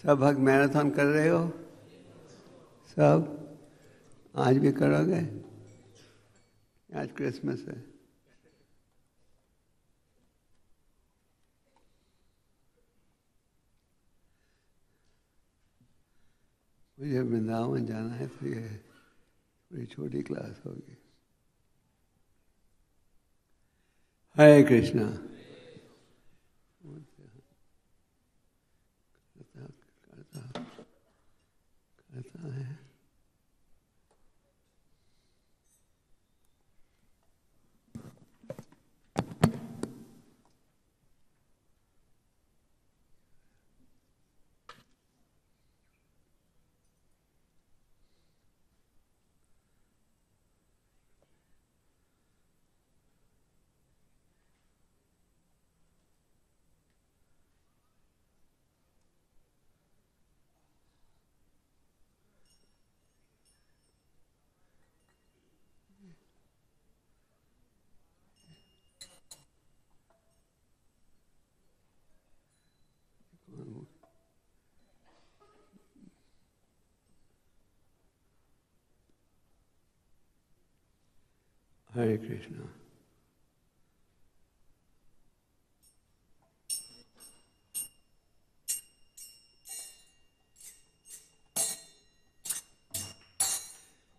सब भक्त मैराथन कर रहे हो? सब आज भी करोगे? आज क्रिसमस है। मुझे वृंदावन जाना है तो ये बड़ी छोटी क्लास होगी। हरे कृष्णा। करता है। हरे कृष्णा।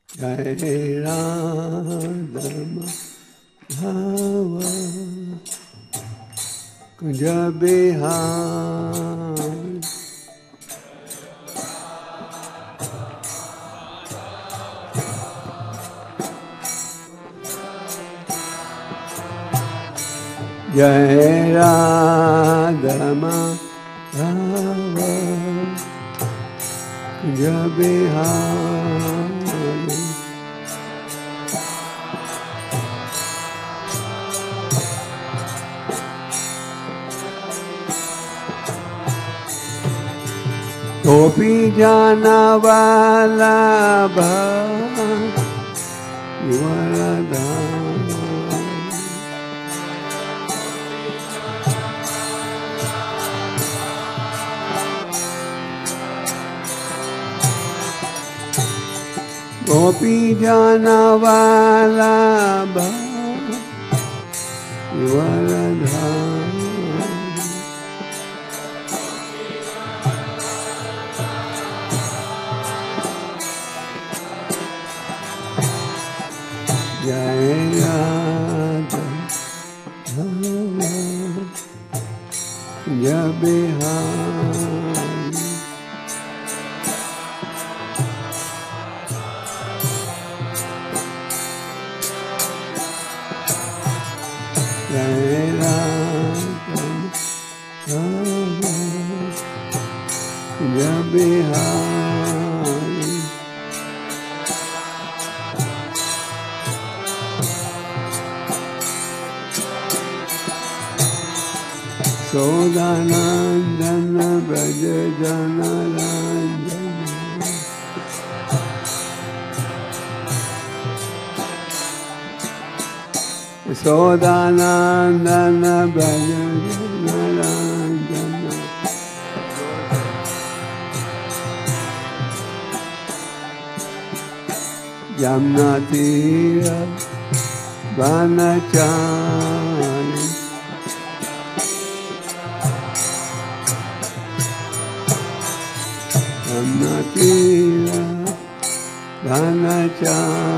जय राधा माधव कुंज बिहार जय राधा माधव कुंज बिहार गोपी जाना वाला वरदान गोपी जाना वाला वरदान जय राधा जय बिहार जय राधा जय बिहार सोदानंदन ब्रज जन रंजन सोदानंदन ब्रज जन रंजन यमुना तीर वनचारी यमुना तीर वनचारी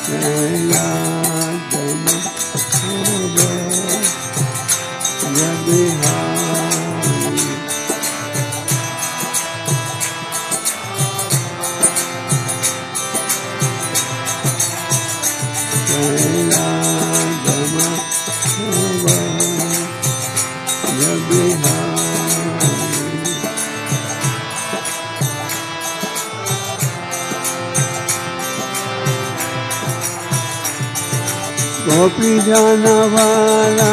जय राधा माधव जय बिहारी जय राधा माधव जय बिहारी गोपी जाना वाला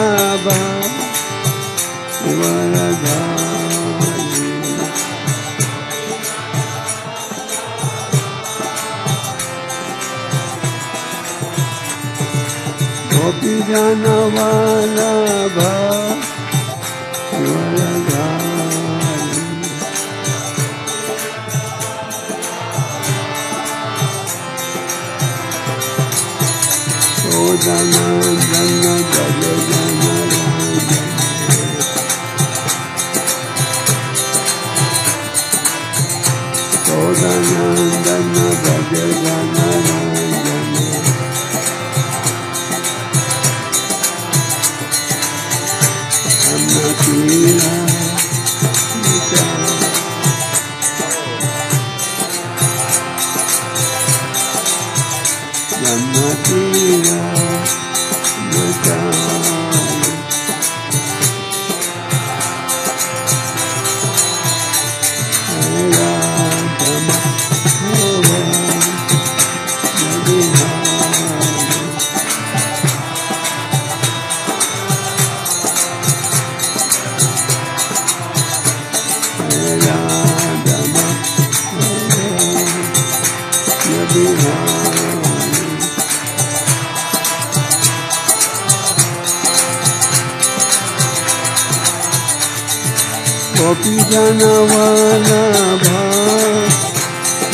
वरदानी गोपी जन वल्लभ वरधारी सौदानंदन भज जन रंजन सौदानंदन भज जन रंजन अन्नतीरा अन्नतीरा गोपी जन वल्लभ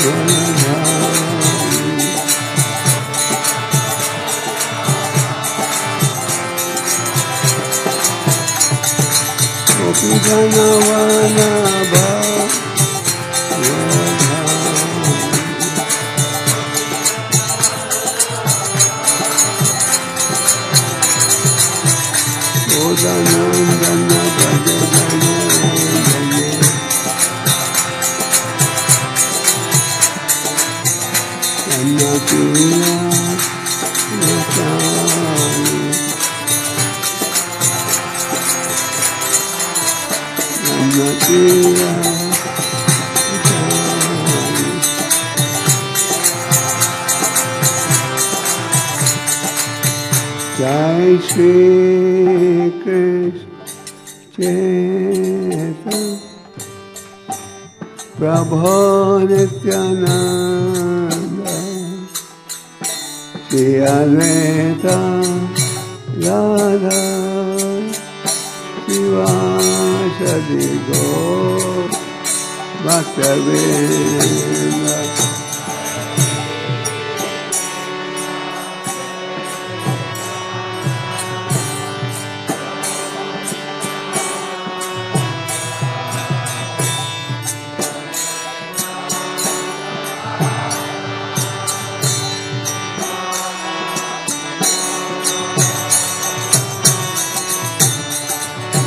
वरधारी गोपी जन वल्लभ सौदानंदन भज जन अन्नतीरा अन्नतीरा जय श्री कृष्ण चैतन्य प्रभु नित्यानंद श्री अद्वैत राधा शिवासदि गौर भक्तवृंद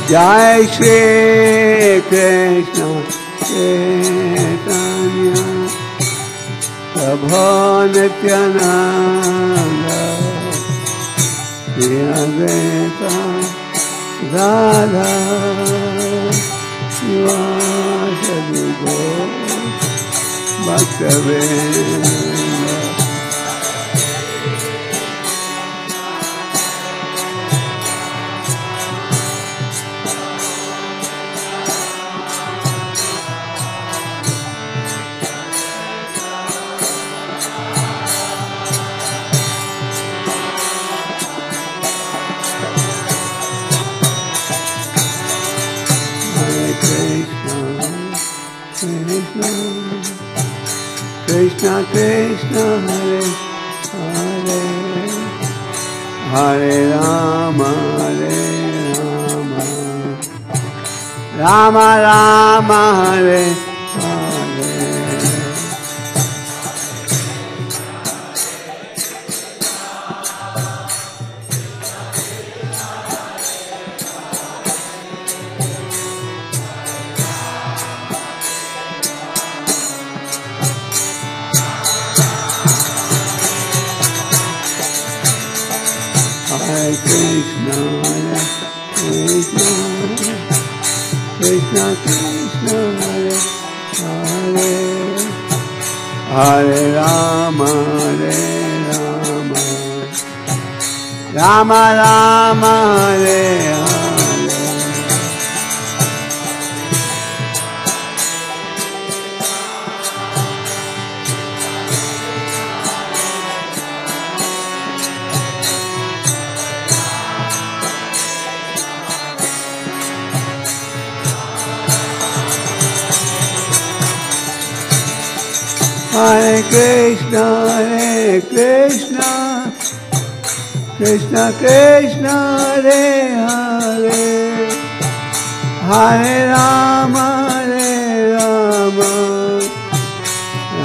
जय श्री कृष्ण चैतन्य प्रभु नित्यानंद श्री अद्वैत राधा शिवासदि गौर भक्तवृंद Krishna Krishna Hare Hare Hare Rama Rama Rama Hare Hare Hare Krishna, Krishna, Krishna Krishna, Hare Hare, Hare Rama, Rama Rama, Hare Hare. Hare Krishna, Krishna Krishna, Hare Hare, Hare Rama,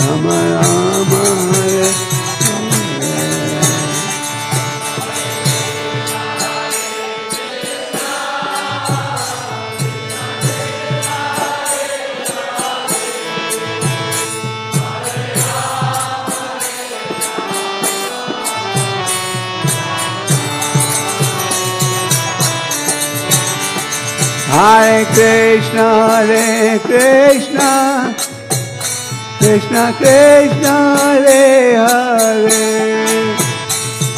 Rama Rama, Hare Hare Krishna, Krishna Krishna, Hare Hare,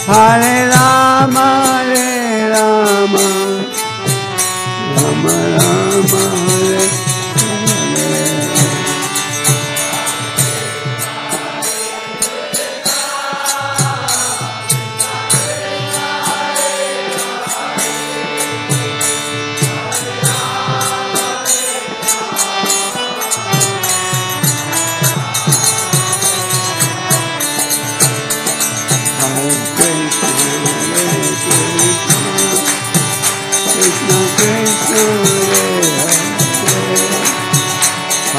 Hare Rama, Rama Rama,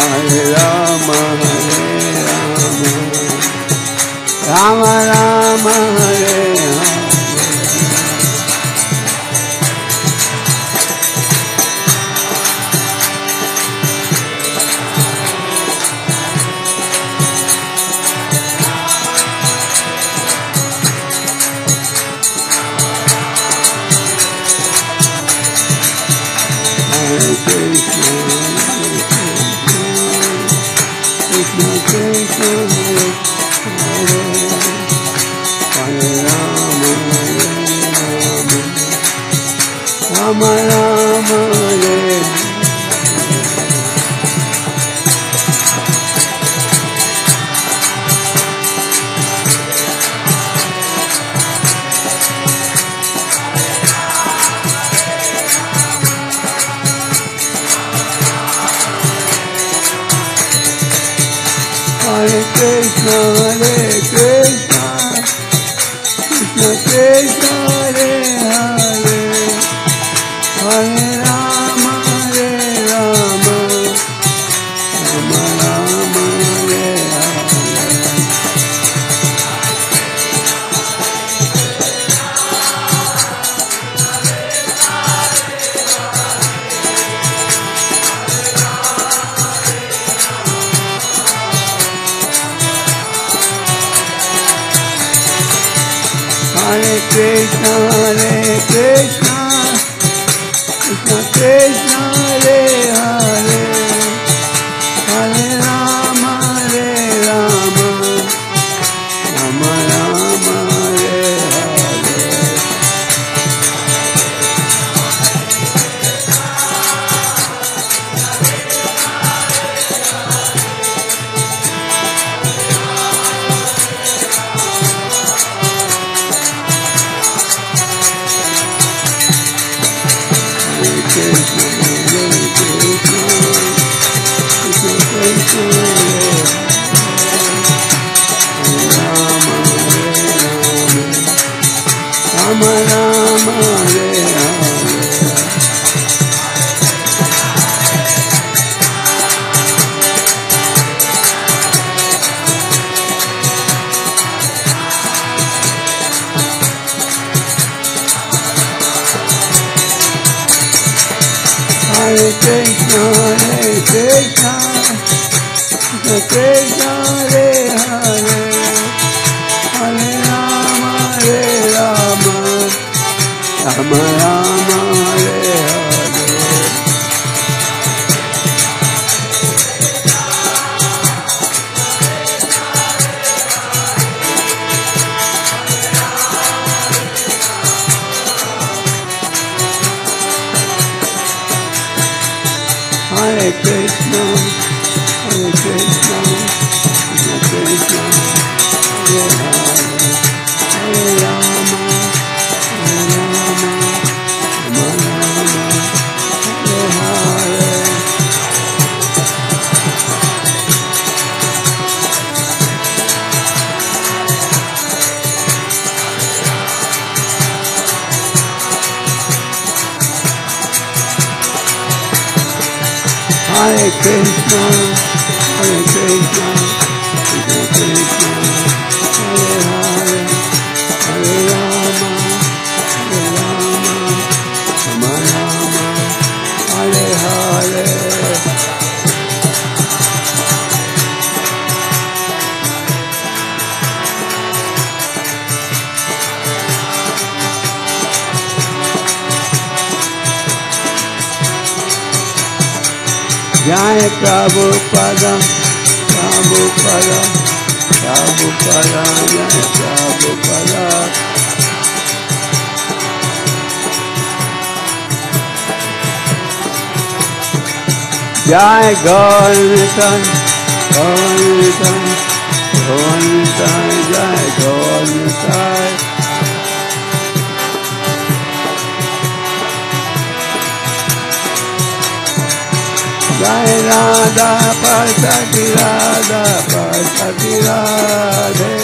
Hare Rama Rama, Hare Rama Rama, Hare Hare Krishna, Krishna Krishna, Hare Hare, Hare Rama, Rama Rama, Hare Hare. Hare Krishna, Krishna Krishna, Hare Hare, Hare Rama, Rama Rama, Hare Hare. Rama Rama, Hare Hare. Hare Krishna, Krishna Krishna, Hare Hare, Hare Rama, Rama Rama, Hare Hare. Hare Krishna, Krishna Krishna, Hare Hare, Hare Rama, Rama Rama, Hare Hare. Hare Krishna, Hare Krishna, Krishna Krishna, Hare Hare, Hare Rama, Hare Rama, Rama Rama, Hare Hare. Jai Prabhupada, Prabhupada, Prabhupada, Jai Prabhupada. Jai Gauranitan, Gauranitan, Gauranitan, Jai Gauranitan. Jai Radha Parsati Radha Parsati Radhe.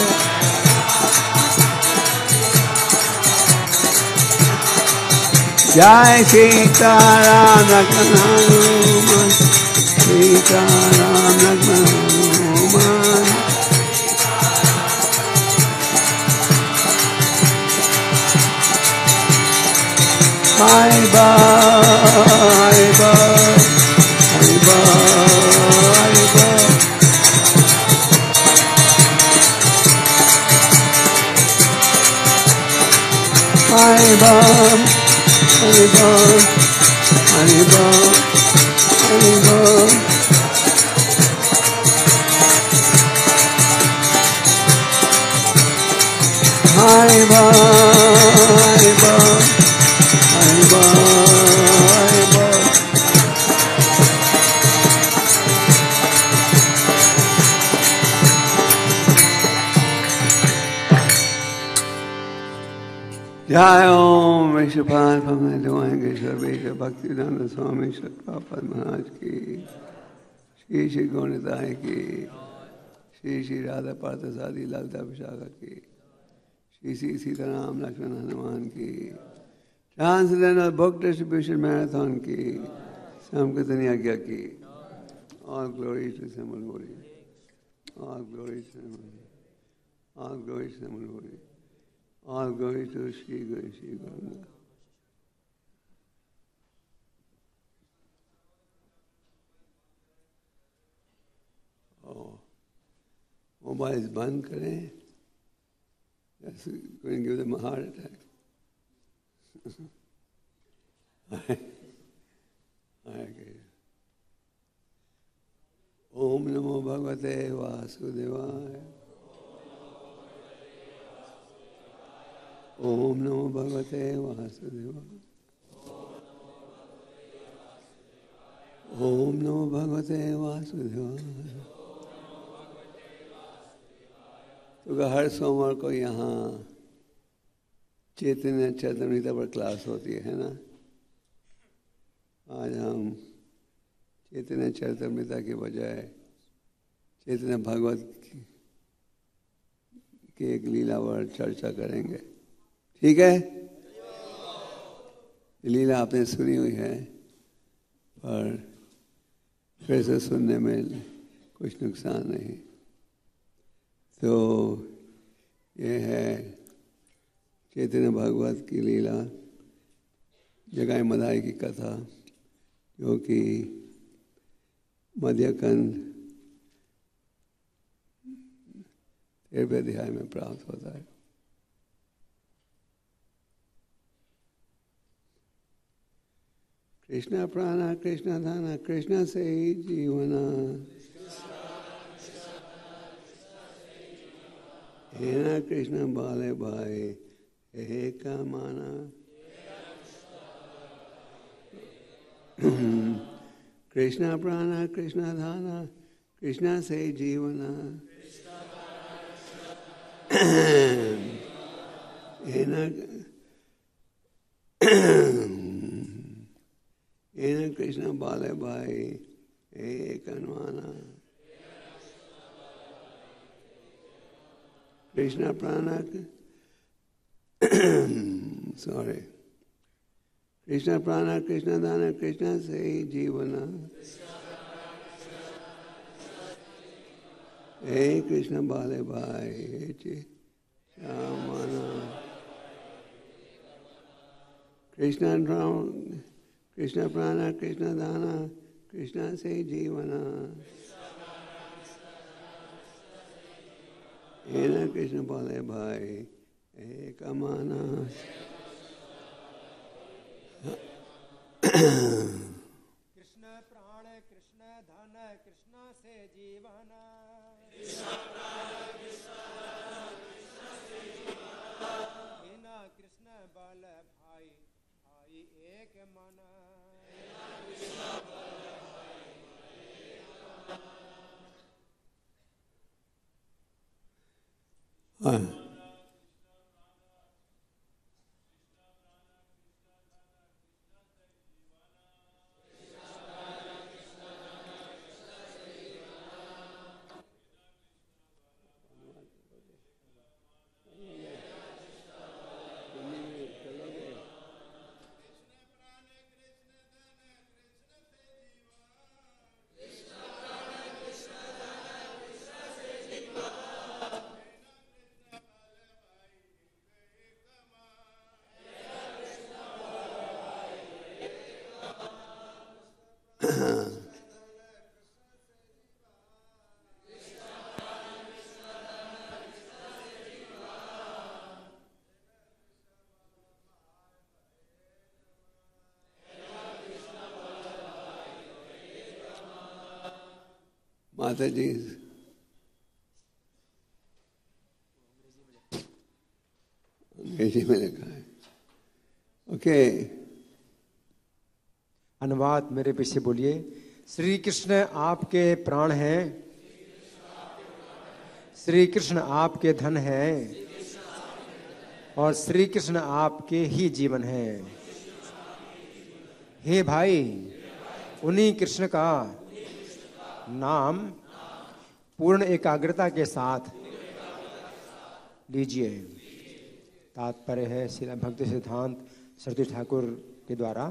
Jai Sita Ram Lakshmana Hanuman, Sita Ram Lakshmana Hanuman. Hari Bol, Hari Bol. Hari Bol, Hari Bol. Hari Bol, Hari Bol, Hari Bol, Hari Bol. Hari Bol, Hari Bol, Hari Bol, Hari Bol. जय ओम विश्वपाल पवन दुआएंगे सर्वेश भक्तिदान स्वामी सतपापद महाराज की, श्री श्री गौणताय की, श्री श्री राधा पार्थ सादी ललिता विशाखा की, श्री श्री सीताराम लक्ष्मण हनुमान की, translational book distribution marathon की, संकीर्तन यज्ञ की. All glory to Samal Hori. All glory to Samal Hori. All glory to Samal Hori. All glory to Shri Guru Shri Gauranga. Oh, mobiles band करें. That's going to give them a heart attack. Om Namo Bhagavate Vasudevaya. Om Namo Bhagavate Vasudevaya. Om Namo Bhagavate Vasudevaya. तो हर सोमवार को यहाँ चैतन्य चैतन्यता पर class होती है ना. आज हम चैतन्य चैतन्यता के बजाय चैतन्य भागवत की एक लीला पर चर्चा करेंगे. ठीक है. लीला आपने सुनी हुई है, पर फिर से सुनने में कुछ नुकसान नहीं. तो ये है चैतन्य भागवत की लीला, जगाई मदाई की कथा, जो कि मध्यकंद 13वें अध्याय में प्राप्त होता है. कृष्ण प्राण कृष्ण धन कृष्ण से ही जीवन, हे न कृष्ण बाले भाई हे का माना. कृष्ण प्राण कृष्ण धन कृष्ण से जीवन, हे न कृष्ण बाले भाई हे कनवाना. कृष्ण प्राण सॉरी कृष्ण प्राण कृष्ण दान कृष्ण से ही जीवन, हे कृष्ण बाले भाई हे श्याम माना कृष्ण प्राण कृष्ण दाना कृष्ण से जीवना हे न कृष्ण बाले भाई हे कमाना कृष्ण प्राण कृष्ण धन कृष्ण से जीवन बिना कृष्ण बल भाई भाई एक मन माता जी अंग्रेजी में लिखा है। ओके अनुवाद मेरे पीछे बोलिए। श्री कृष्ण आपके प्राण हैं, श्री कृष्ण आपके धन हैं और श्री कृष्ण आपके ही जीवन हैं। हे भाई, उन्हीं कृष्ण का नाम पूर्ण एकाग्रता के साथ लीजिए। तात्पर्य है श्रील भक्ति सिद्धांत सरस्वती ठाकुर के द्वारा।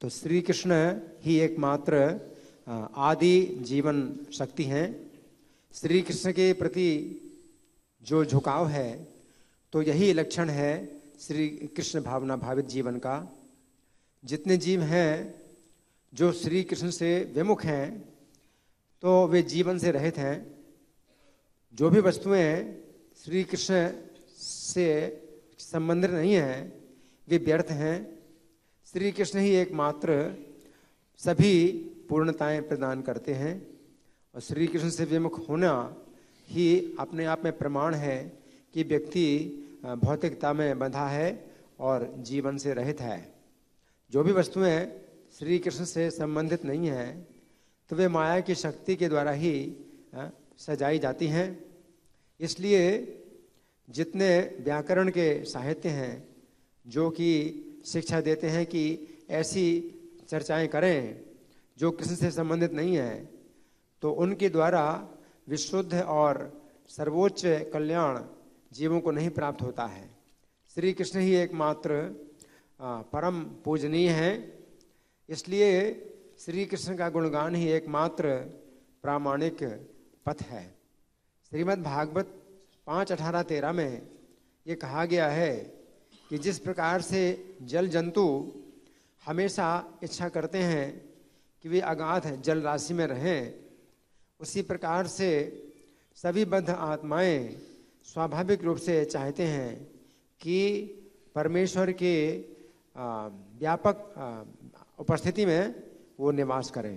तो श्री कृष्ण ही एकमात्र आदि जीवन शक्ति हैं। श्री कृष्ण के प्रति जो झुकाव है तो यही लक्षण है श्री कृष्ण भावना भावित जीवन का। जितने जीव हैं जो श्री कृष्ण से विमुख हैं तो वे जीवन से रहित हैं। जो भी वस्तुएं श्री कृष्ण से संबंधित नहीं हैं वे व्यर्थ हैं। श्री कृष्ण ही एकमात्र सभी पूर्णताएं प्रदान करते हैं और श्री कृष्ण से विमुख होना ही अपने आप में प्रमाण है कि व्यक्ति भौतिकता में बंधा है और जीवन से रहित है। जो भी वस्तुएं श्री कृष्ण से संबंधित नहीं हैं तो वे माया की शक्ति के द्वारा ही सजाई जाती हैं। इसलिए जितने व्याकरण के साहित्य हैं जो कि शिक्षा देते हैं कि ऐसी चर्चाएं करें जो कृष्ण से संबंधित नहीं है, तो उनके द्वारा विशुद्ध और सर्वोच्च कल्याण जीवों को नहीं प्राप्त होता है। श्री कृष्ण ही एकमात्र परम पूजनीय है। इसलिए श्री कृष्ण का गुणगान ही एकमात्र प्रामाणिक पथ है। श्रीमद् भागवत 5:18-13 में ये कहा गया है कि जिस प्रकार से जल जंतु हमेशा इच्छा करते हैं कि वे अगाध जल राशि में रहें, उसी प्रकार से सभी बद्ध आत्माएं स्वाभाविक रूप से चाहते हैं कि परमेश्वर के व्यापक उपस्थिति में वो निवास करें।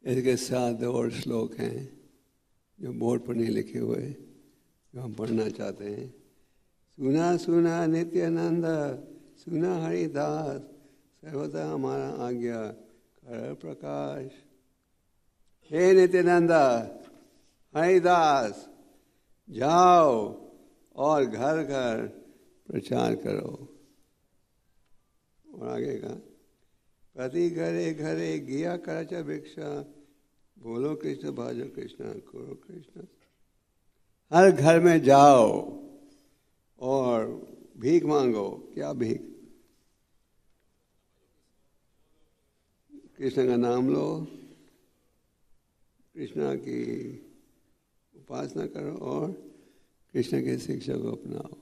इसके साथ और श्लोक हैं जो बोर्ड पर नहीं लिखे हुए, जो हम पढ़ना चाहते हैं। सुना सुना नित्यानंद, सुना हरिदास, सर्वदा हमारा आज्ञा कर प्रकाश। हे नित्यानंद, हरिदास, जाओ और घर घर प्रचार करो। और आगे का प्रति घरे घरे गिया करच भिक्षा, बोलो कृष्ण भाजो कृष्ण करो कृष्ण। हर घर में जाओ और भीख मांगो। क्या भीख? कृष्ण का नाम लो, कृष्णा की उपासना करो और कृष्ण के शिक्षा को अपनाओ।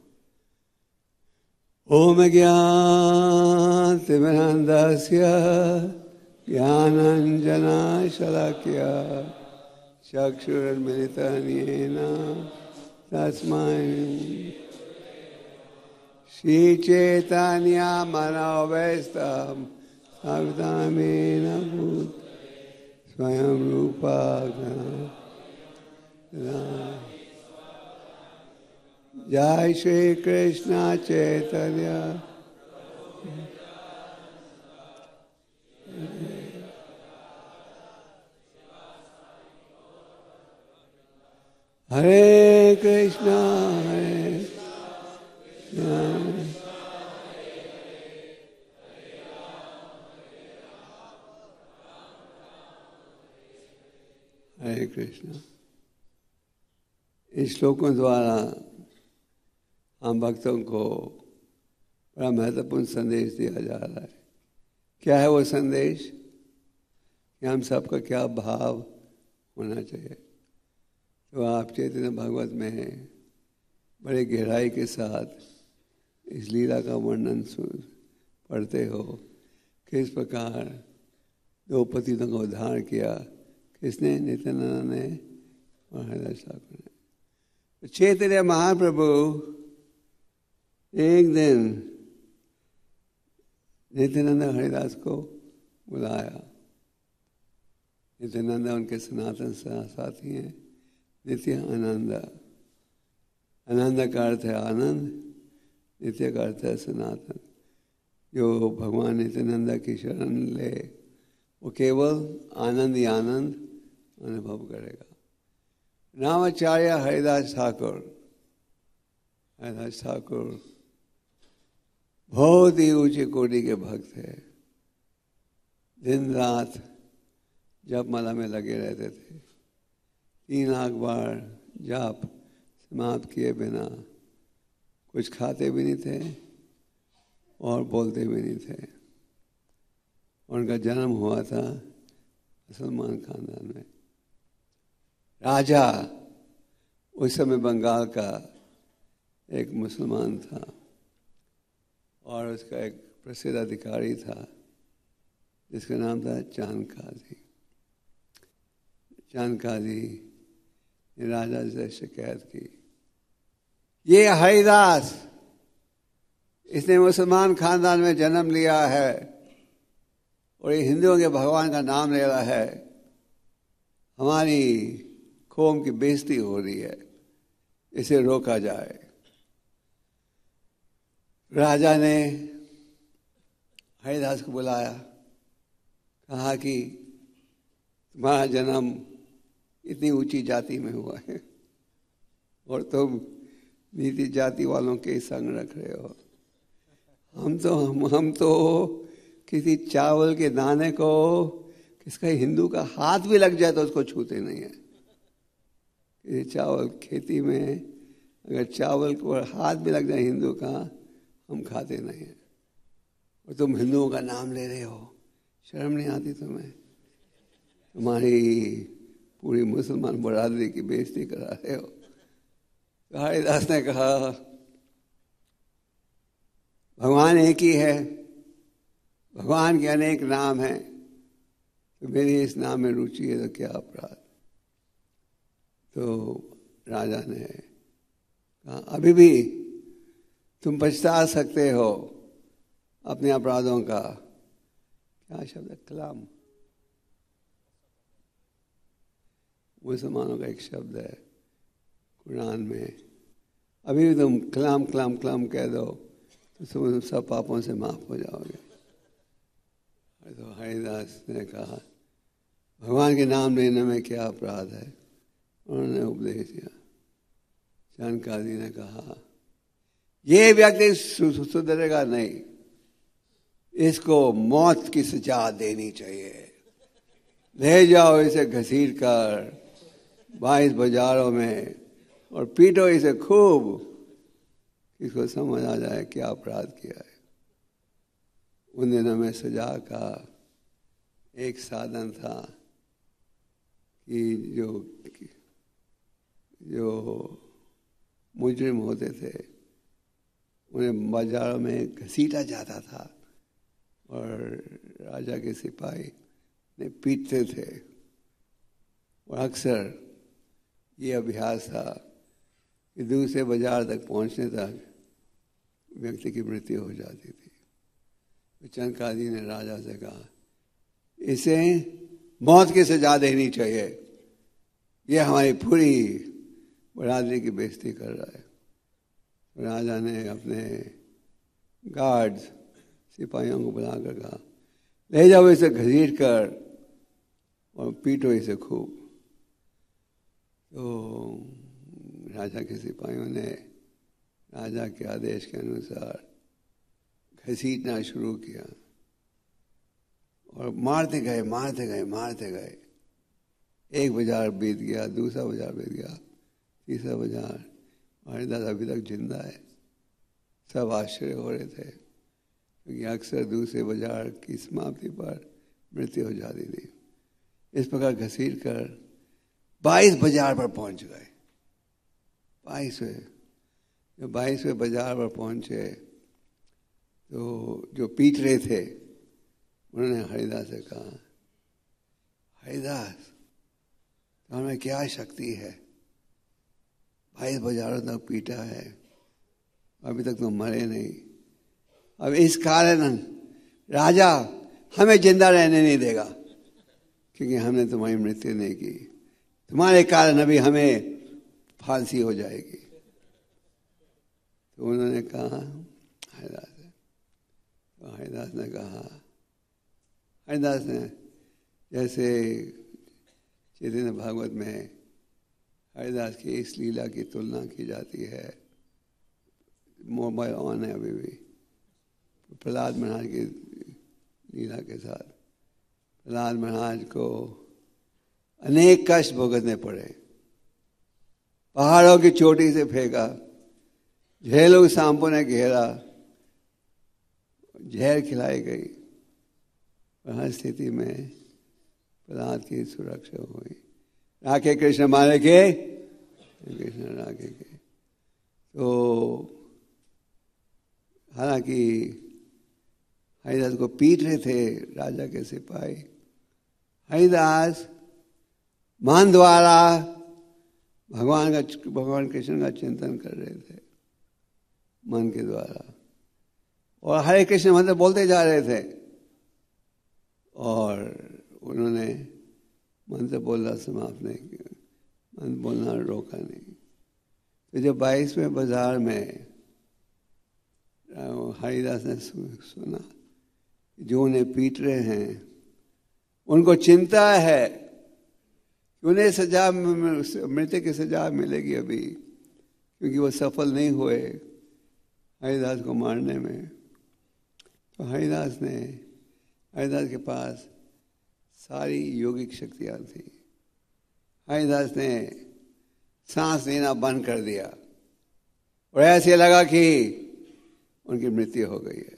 ओम ज्ञानतिमिरान्धस्य ज्ञानाञ्जनशलाकया चक्षुरुन्मिलितं येन तस्मै श्रीचैतन्यमनोभीष्टं स्थापितं भूत स्वयं रूपा जय श्री कृष्ण चैतन्य हरे कृष्ण हरे कृष्ण। इस श्लोकों द्वारा हम भक्तों को बड़ा महत्वपूर्ण संदेश दिया जा रहा है। क्या है वो संदेश? कि हम सबका क्या भाव होना चाहिए। तो आप चैतन्य भागवत में बड़े गहराई के साथ इस लीला का वर्णन पढ़ते हो, किस प्रकार दो पतितों का उद्धार किया, किसने? नित्यानंद ने और हरिदास ठाकुर ने। चैतन्य महाप्रभु एक दिन नित्यानंद हरिदास को बुलाया। नित्यानंद उनके सनातन साथी हैं। नित्य आनंद, आनंद का अर्थ है आनंद, नित्य का अर्थ है सनातन। जो भगवान नित्यानंद की शरण ले वो केवल आनंद ही आनंद अनुभव करेगा। नामाचार्य हरिदास ठाकुर, हरिदास ठाकुर बहुत ही ऊंचे कोटि के भक्त है। दिन रात जप माला में लगे रहते थे। 3 लाख बार जाप समाप्त किए बिना कुछ खाते भी नहीं थे और बोलते भी नहीं थे। उनका जन्म हुआ था मुसलमान खानदान में। राजा उस समय बंगाल का एक मुसलमान था और उसका एक प्रसिद्ध अधिकारी था जिसका नाम था चांद काजी। चांद काजी ने राजा से शिकायत की, ये हरिदास, इसने मुसलमान खानदान में जन्म लिया है और ये हिंदुओं के भगवान का नाम ले रहा है, हमारी कौम की बेइज्जती हो रही है, इसे रोका जाए। राजा ने हरिदास को बुलाया, कहा कि तुम्हारा जन्म इतनी ऊंची जाति में हुआ है और तुम नीति जाति वालों के संग रख रहे हो। हम तो किसी चावल के दाने को, किसका हिंदू का हाथ भी लग जाए तो उसको छूते नहीं है। किसी चावल खेती में अगर चावल को हाथ भी लग जाए हिंदू का, हम खाते नहीं हैं। और तुम हिंदुओं का नाम ले रहे हो, शर्म नहीं आती तुम्हें? तुम्हारी पूरी मुसलमान बरादरी की बेइज्जती करा रहे हो। तो हरिदास ने कहा, भगवान एक ही है, भगवान के अनेक नाम हैं, तो मेरी इस नाम में रुचि है तो क्या अपराध। तो राजा ने कहा, अभी भी तुम पछता सकते हो अपने अपराधों का। क्या शब्द है? कलाम, मुसलमानों का एक शब्द है कुरान में। अभी भी तुम कलाम कलाम कलाम कह दो तो तुम सब पापों से माफ हो जाओगे। तो हरिदास ने कहा, भगवान के नाम लेने में क्या अपराध है? उन्होंने उपदेश दिया। चांद काजी ने कहा, ये व्यक्ति सुधरेगा नहीं, इसको मौत की सजा देनी चाहिए। ले जाओ इसे घसीट कर 22 बाजारों में और पीटो इसे खूब, इसको समझ आ जाए क्या अपराध किया है। उन दिनों में सजा का एक साधन था कि जो मुजरिम होते थे उन्हें बाजारों में घसीटा जाता था और राजा के सिपाही ने पीटते थे। और अक्सर ये अभ्यास था कि दूसरे बाजार तक पहुंचने तक व्यक्ति की मृत्यु हो जाती थी। तो चंद्रकाजी ने राजा से कहा, इसे मौत की सजा देनी चाहिए, ये हमारी पूरी बरादरी की बेइज्जती कर रहा है। राजा ने अपने गार्ड्स सिपाहियों को बुलाकर कहा, ले जाओ इसे घसीट कर और पीटो इसे खूब। तो राजा के सिपाहियों ने राजा के आदेश के अनुसार घसीटना शुरू किया और मारते गए मारते गए मारते गए। एक बाजार बीत गया, दूसरा बाजार बीत गया, तीसरा बाजार, हरिदास अभी तक जिंदा है। सब आश्चर्य हो रहे थे क्योंकि अक्सर दूसरे बाजार की समाप्ति पर मृत्यु हो जाती थी। इस प्रकार घसीट कर 22 बाजार पर पहुंच गए। 22वें बाजार पर पहुंचे तो जो पीट रहे थे उन्होंने हरिदास से कहा, हरिदास हमें क्या शक्ति है, 22 बाजारों तक पीटा है, अभी तक तो मरे नहीं। अब इस कारण राजा हमें जिंदा रहने नहीं देगा क्योंकि हमने तुम्हारी मृत्यु नहीं की। तुम्हारे कारण अभी हमें फांसी हो जाएगी। तो उन्होंने कहा हरिदास, तो हरिदास ने कहा, हरिदास ने जैसे चैतन्य भागवत में हरिदास की इस लीला की तुलना की जाती है, मोबाइल ऑन है अभी भी, प्रहलाद महाराज की लीला के साथ। प्रहलाद महाराज को अनेक कष्ट भुगतने पड़े, पहाड़ों की चोटी से फेंका, झेलों सांपों ने घेरा, जहर खिलाई गई, पर हर स्थिति में प्रहलाद की सुरक्षा हुई। राखे कृष्ण मारे के, कृष्ण राखे के। तो हालांकि हरिदास को पीट रहे थे राजा के सिपाही, हरिदास मन द्वारा भगवान कृष्ण का चिंतन कर रहे थे मन के द्वारा, और हरे कृष्ण मंत्र बोलते जा रहे थे और उन्होंने मंत्र बोलना समाप्त नहीं किया, मंत्र बोलना रोका नहीं। तो जब 22वें बाजार में हरिदास ने सुना जो उन्हें पीट रहे हैं उनको चिंता है कि उन्हें सजा, मृत्यु की सजा मिलेगी अभी, क्योंकि वो सफल नहीं हुए हरिदास को मारने में। तो हरिदास के पास सारी योगिक शक्तियां थी। हरिदास ने सांस लेना बंद कर दिया और ऐसे लगा कि उनकी मृत्यु हो गई है,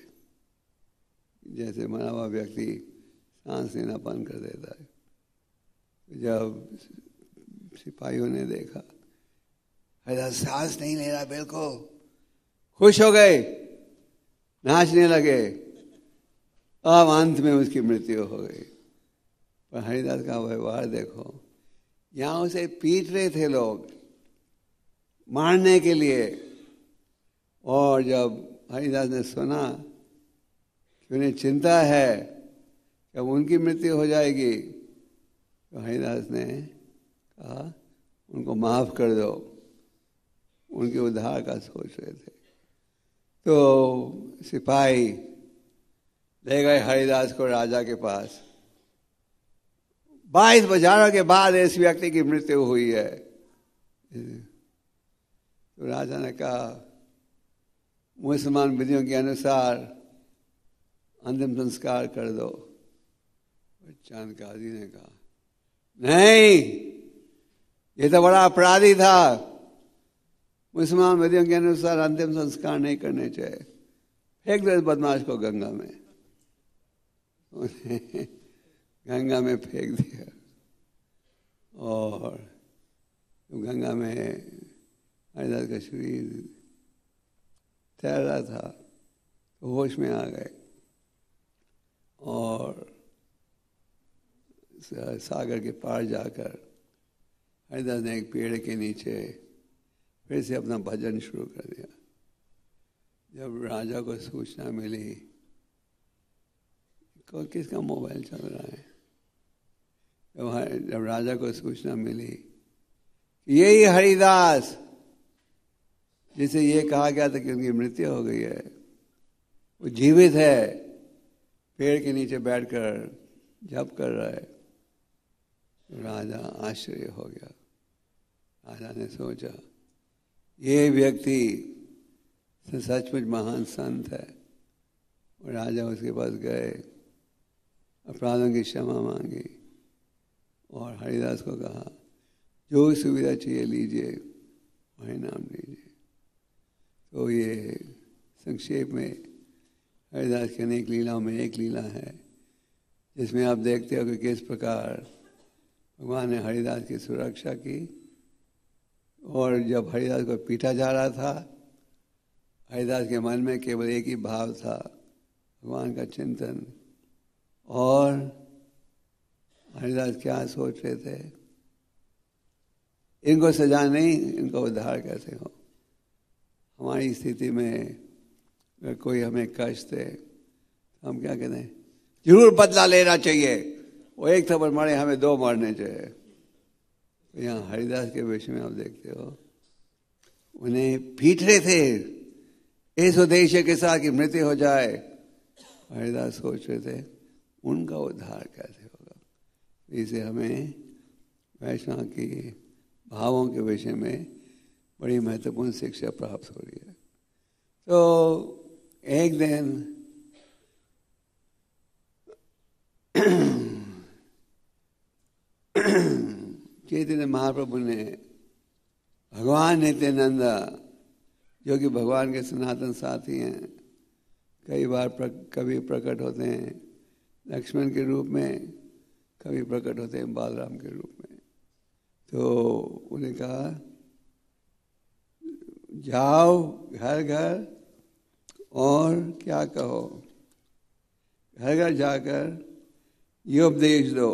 जैसे मरा हुआ व्यक्ति सांस लेना बंद कर देता है। जब सिपाहियों ने देखा हरिदास सांस नहीं ले रहा, बिल्कुल खुश हो गए, नाचने लगे। अब अंत में उसकी मृत्यु हो गई। पर हरिदास का व्यवहार देखो, यहां उसे पीट रहे थे लोग मारने के लिए, और जब हरिदास ने सुना कि उन्हें चिंता है कि उनकी मृत्यु हो जाएगी, तो हरिदास ने कहा उनको माफ कर दो, उनके उद्धार का सोच रहे थे। तो सिपाही ले गए हरिदास को राजा के पास। 22 बाजारों के बाद इस व्यक्ति की मृत्यु हुई है। तो राजा ने कहा मुसलमान विधियों के अनुसार अंतिम संस्कार कर दो। चांदकाजी ने कहा नहीं, ये तो बड़ा अपराधी था, मुसलमान विधियों के अनुसार अंतिम संस्कार नहीं करने चाहिए, फेंक दो इस बदमाश को गंगा में। गंगा में फेंक दिया और गंगा में हरिदास का शरीर तैर रहा था तो होश में आ गए और सागर के पार जाकर हरिदास ने एक पेड़ के नीचे फिर से अपना भजन शुरू कर दिया। जब राजा को सूचना मिली, किसका मोबाइल चल रहा है, जब राजा को सूचना मिली यही हरिदास जिसे ये कहा गया था कि उनकी मृत्यु हो गई है, वो जीवित है, पेड़ के नीचे बैठकर जप कर रहा है, राजा आश्चर्य हो गया। राजा ने सोचा ये व्यक्ति सचमुच महान संत है। और राजा उसके पास गए, अपराधों की क्षमा मांगी और हरिदास को कहा जो सुविधा चाहिए लीजिए, वही नाम लीजिए। तो ये संक्षेप में हरिदास के अनेक लीलाओं में एक लीला है जिसमें आप देखते हो कि किस प्रकार भगवान ने हरिदास की सुरक्षा की। और जब हरिदास को पीटा जा रहा था, हरिदास के मन में केवल एक ही भाव था, भगवान का चिंतन। और हरिदास क्या सोच रहे थे, इनको सजा नहीं, इनका उद्धार कैसे हो। हमारी स्थिति में अगर कोई हमें कष्ट दे तो हम क्या कहते हैं, जरूर बदला लेना चाहिए, वो एक थप्पड़ मारे हमें दो मारने चाहिए। तो यहाँ हरिदास के विषय में आप देखते हो, उन्हें पीट रहे थे इस उद्देश्य के साथ कि मृत्यु हो जाए। हरिदास सोच रहे थे उनका उद्धार कैसे होगा। इसे हमें वैष्णव की भावों के विषय में बड़ी महत्वपूर्ण शिक्षा प्राप्त हो रही है। तो एक दिन चैतन्य महाप्रभु ने भगवान नित्यानंद, जो कि भगवान के सनातन साथी हैं, कई बार कभी प्रकट होते हैं लक्ष्मण के रूप में, कभी प्रकट होते हैं बालराम के रूप में। तो उन्हें कहा जाओ घर घर और क्या कहो, घर घर जाकर ये उपदेश दो,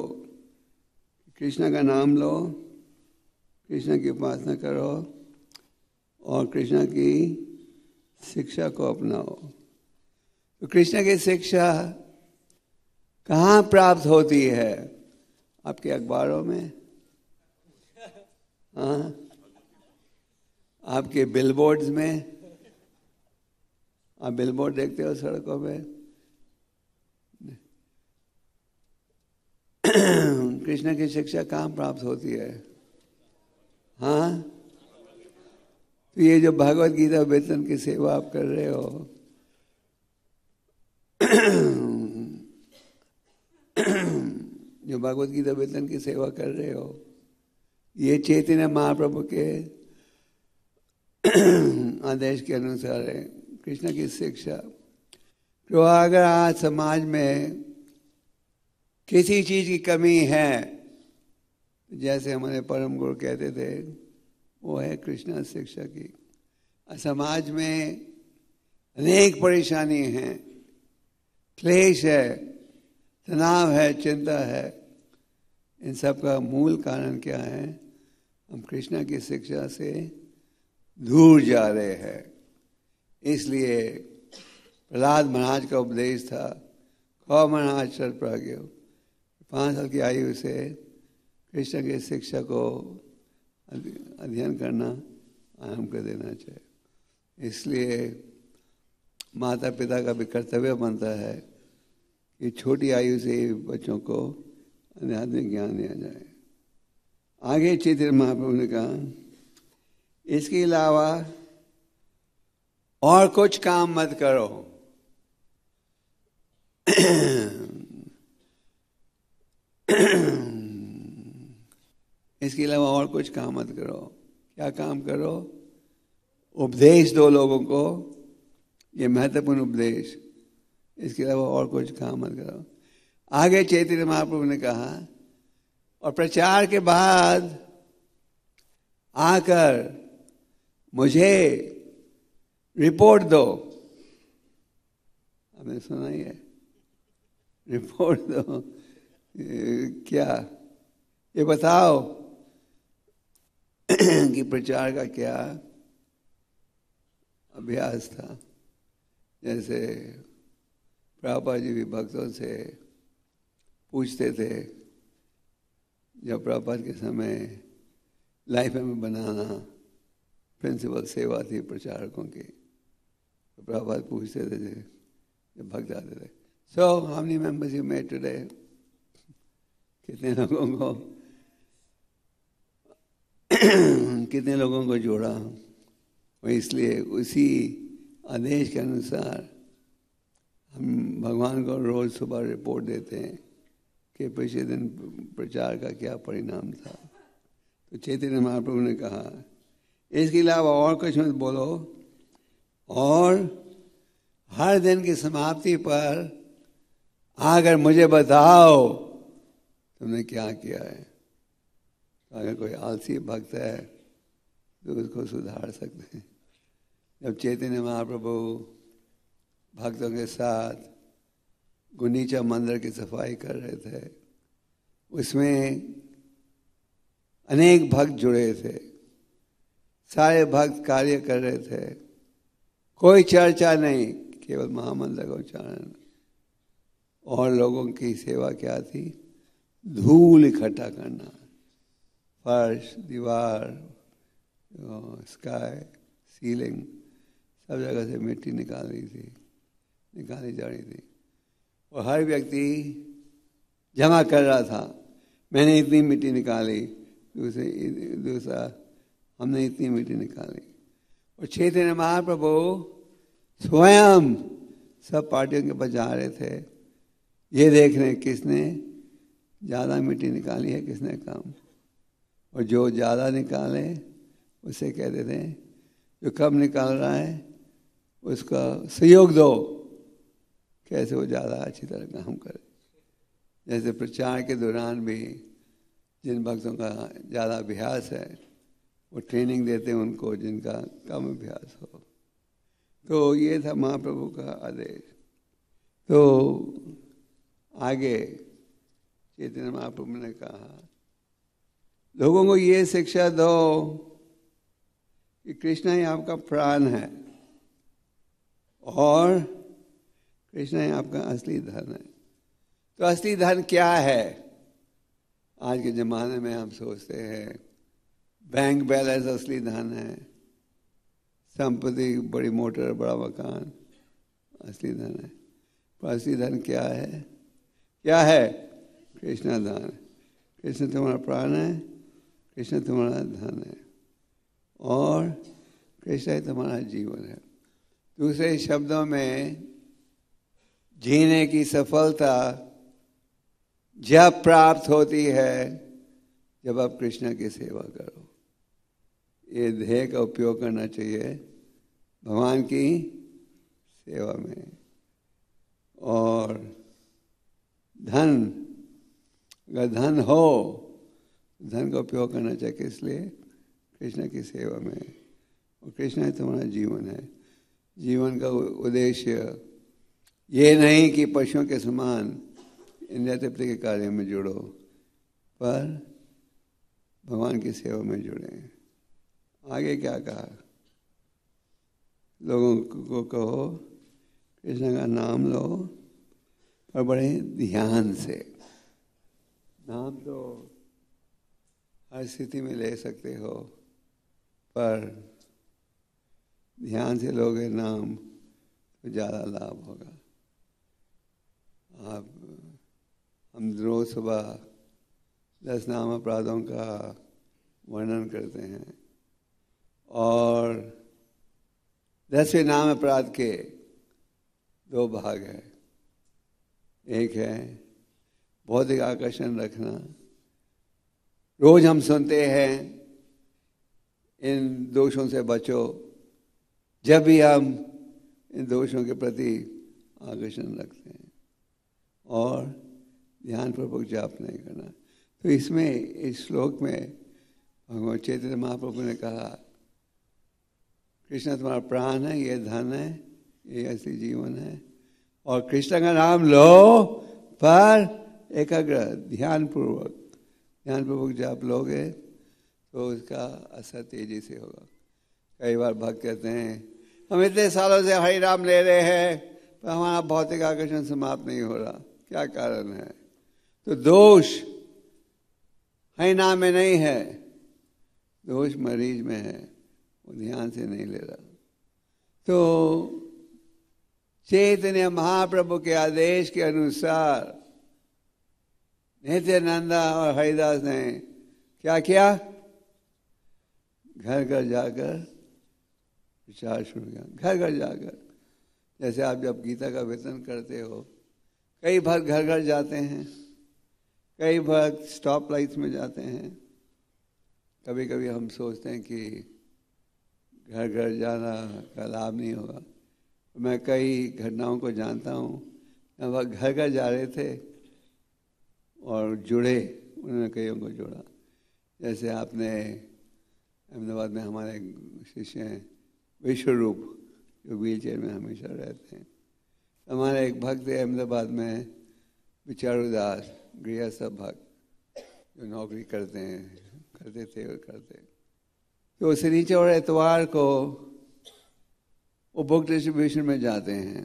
कृष्ण का नाम लो, कृष्ण की उपासना करो और कृष्ण की शिक्षा को अपनाओ। तो कृष्ण की शिक्षा कहाँ प्राप्त होती है? आपके अखबारों में, हाँ, आपके बिलबोर्ड्स में। आप बिलबोर्ड देखते हो सड़कों पे, कृष्ण की शिक्षा कहाँ प्राप्त होती है? हाँ, तो ये जो भगवत गीता वेतन की सेवा आप कर रहे हो, जो भगवत गीता वेतन की सेवा कर रहे हो, ये चैतन्य महाप्रभु के आदेश के अनुसार है, कृष्ण की शिक्षा। तो अगर आज समाज में किसी चीज की कमी है, जैसे हमारे परम गुरु कहते थे, वो है कृष्ण शिक्षा की। समाज में अनेक परेशानी हैं, क्लेश है, तनाव है, चिंता है। इन सब का मूल कारण क्या है? हम कृष्ण की शिक्षा से दूर जा रहे हैं। इसलिए प्रहलाद महाराज का उपदेश था, खो महाराज शर प्राज्ञ, 5 साल की आयु से कृष्ण की शिक्षा को अध्ययन करना आरंभ कर देना चाहिए। इसलिए माता पिता का भी कर्तव्य बनता है कि छोटी आयु से ही बच्चों को आध्यात्मिक ज्ञान दिया जाए। आगे चैतन्य महाप्रभु ने कहा, इसके अलावा और कुछ काम मत करो। इसके अलावा और कुछ काम मत करो। क्या काम करो? उपदेश दो लोगों को, ये महत्वपूर्ण उपदेश। इसके अलावा और कुछ काम मत करो। आगे चैतन्य महाप्रभु ने कहा, और प्रचार के बाद आकर मुझे रिपोर्ट दो। आपने सुना ही है, रिपोर्ट दो। क्या ये बताओ कि प्रचार का क्या अभ्यास था। जैसे प्रभुपाद जी भी भक्तों से पूछते थे, जब प्रभुपाद के समय लाइफ में बनाना प्रिंसिपल सेवा थी प्रचारकों की, तो प्रभुपाद पूछते थे जब भक्त आते थे, so how many members you met today, कितने लोगों को कितने लोगों को जोड़ा। और इसलिए उसी आदेश के अनुसार हम भगवान को रोज सुबह रिपोर्ट देते हैं कि पिछले दिन प्रचार का क्या परिणाम था। तो चैतन्य महाप्रभु ने कहा इसके अलावा और कुछ मत बोलो, और हर दिन की समाप्ति पर आकर मुझे बताओ तुमने क्या किया है। अगर कोई आलसी भक्त है तो उसको सुधार सकते हैं। जब चैतन्य महाप्रभु भक्तों के साथ गुंडीचा मंदिर की सफाई कर रहे थे, उसमें अनेक भक्त जुड़े थे, सारे भक्त कार्य कर रहे थे, कोई चर्चा नहीं, केवल महामंत्र का उच्चारण। और लोगों की सेवा क्या थी? धूल इकट्ठा करना, फर्श, दीवार, स्काई, सीलिंग, सब जगह से मिट्टी निकाली जा रही थी। और हर व्यक्ति जमा कर रहा था, मैंने इतनी मिट्टी निकाली, दूसरा हमने इतनी मिट्टी निकाली। और चैतन्य महाप्रभु स्वयं सब पार्टियों के पास जा रहे थे, ये देख रहे किसने ज़्यादा मिट्टी निकाली है, किसने कम। और जो ज़्यादा निकाले उसे कहते थे जो कम निकाल रहा है उसका सहयोग दो, कैसे वो ज़्यादा अच्छी तरह काम करे। जैसे प्रचार के दौरान भी जिन भक्तों का ज़्यादा अभ्यास है वो ट्रेनिंग देते हैं उनको जिनका कम अभ्यास हो। तो ये था महाप्रभु का आदेश। तो आगे चैतन्य महाप्रभु ने कहा लोगों को ये शिक्षा दो कि कृष्ण ही आपका प्राण है और कृष्ण ही आपका असली धन है। तो असली धन क्या है? आज के ज़माने में हम सोचते हैं बैंक बैलेंस असली धन है, संपत्ति, बड़ी मोटर, बड़ा मकान असली धन है। पर असली धन क्या है? क्या है? कृष्ण धन। कृष्ण तुम्हारा प्राण है, कृष्ण तुम्हारा धन है और कृष्ण ही तुम्हारा जीवन है। दूसरे शब्दों में जीने की सफलता जब प्राप्त होती है जब आप कृष्ण की सेवा करो। ये ध्येय का उपयोग करना चाहिए भगवान की सेवा में। और धन, अगर धन हो, धन का उपयोग करना चाहिए किस लिए? कृष्ण की सेवा में। और कृष्ण ही तुम्हारा जीवन है। जीवन का उद्देश्य ये नहीं कि पशुओं के समान इंद्रिय तृप्ति के कार्य में जुड़ो, पर भगवान की सेवा में जुड़े। आगे क्या कहा? लोगों को कहो कृष्ण का नाम लो और बड़े ध्यान से। नाम तो हर स्थिति में ले सकते हो, पर ध्यान से लोगे नाम तो ज़्यादा लाभ होगा। हम रोज सुबह 10 नाम अपराधों का वर्णन करते हैं और 10वें नाम अपराध के 2 भाग हैं। एक है भौतिक आकर्षण रखना। रोज हम सुनते हैं इन दोषों से बचो। जब भी हम इन दोषों के प्रति आकर्षण रखते हैं और ध्यानपूर्वक जाप नहीं करना। तो इसमें इस श्लोक में भगवान चैतन्य महाप्रभु ने कहा, कृष्ण तुम्हारा प्राण है, ये धन है, ये ऐसी जीवन है, और कृष्ण का नाम लो पर एकाग्र ध्यानपूर्वक जब आप लोगे तो उसका असर तेजी से होगा। कई बार भक्त कहते हैं हम इतने सालों से हरि नाम ले रहे हैं पर हमारा भौतिक आकर्षण समाप्त नहीं हो रहा, क्या कारण है? तो दोष हरि नाम में नहीं है, दोष मरीज में है, वो ध्यान से नहीं ले रहा। तो चैतन्य महाप्रभु के आदेश के अनुसार नित्यानंदा और हरिदास ने क्या किया? घर घर जाकर विचार शुरू किया। घर घर जाकर, जैसे आप जब गीता का वितरण करते हो, कई भक्त घर घर जाते हैं, कई भक्त स्टॉप लाइट्स में जाते हैं। कभी कभी हम सोचते हैं कि घर घर जाना का लाभ नहीं होगा। मैं कई घटनाओं को जानता हूँ, वह घर घर जा रहे थे और जुड़े, उन्होंने कईयों को जोड़ा। जैसे आपने अहमदाबाद में हमारे शिष्य हैं विश्वरूप, जो व्हील चेयर में हमेशा रहते हैं। हमारे एक भक्त है अहमदाबाद में, विचारुदास गृहस्थ भक्त, जो नौकरी करते थे और करते। तो शनिचर और एतवार को वो बुक डिस्ट्रीब्यूशन में जाते हैं।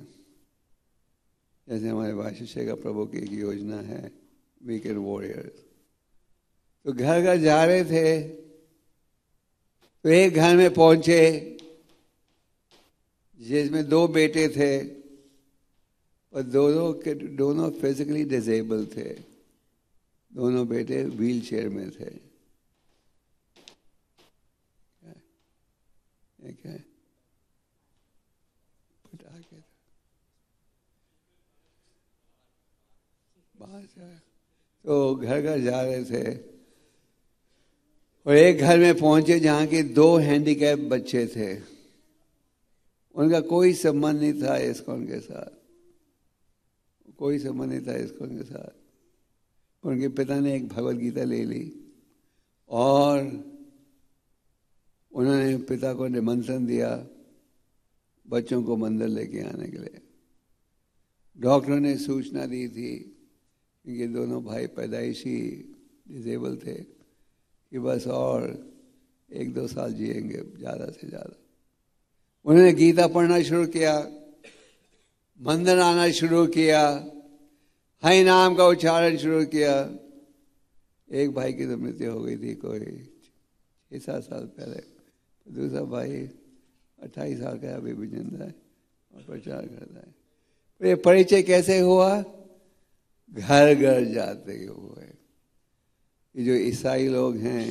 जैसे हमारे वाशिष्ठ का प्रभु की एक योजना है वीकेंड वॉरियर्स। तो घर घर जा रहे थे, तो एक घर में पहुंचे जिसमें 2 बेटे थे और दोनों फिजिकली डिसेबल थे। दोनों बेटे व्हील चेयर में थे। क्या है? तो घर घर जा रहे थे और एक घर में पहुंचे जहां के 2 हैंडीकैप बच्चे थे। उनका कोई संबंध नहीं था इस्कॉन के साथ, कोई संबंध नहीं था इस्कॉन के साथ। उनके पिता ने एक भगवत गीता ले ली और उन्होंने पिता को निमंत्रण दिया बच्चों को मंदिर लेके आने के लिए। डॉक्टरों ने सूचना दी थी, क्योंकि दोनों भाई पैदाइशी डिसेबल थे, कि बस और 1-2 साल जिएंगे ज़्यादा से ज़्यादा। उन्होंने गीता पढ़ना शुरू किया, मंदिर आना शुरू किया, हरि नाम का उच्चारण शुरू किया। एक भाई की तो मृत्यु हो गई थी कोई 6-7 साल पहले। दूसरा भाई 28 साल का अभी भी जिंदा है और प्रचार करता है। तो ये परिचय कैसे हुआ? घर घर जाते हुए। ये जो ईसाई लोग हैं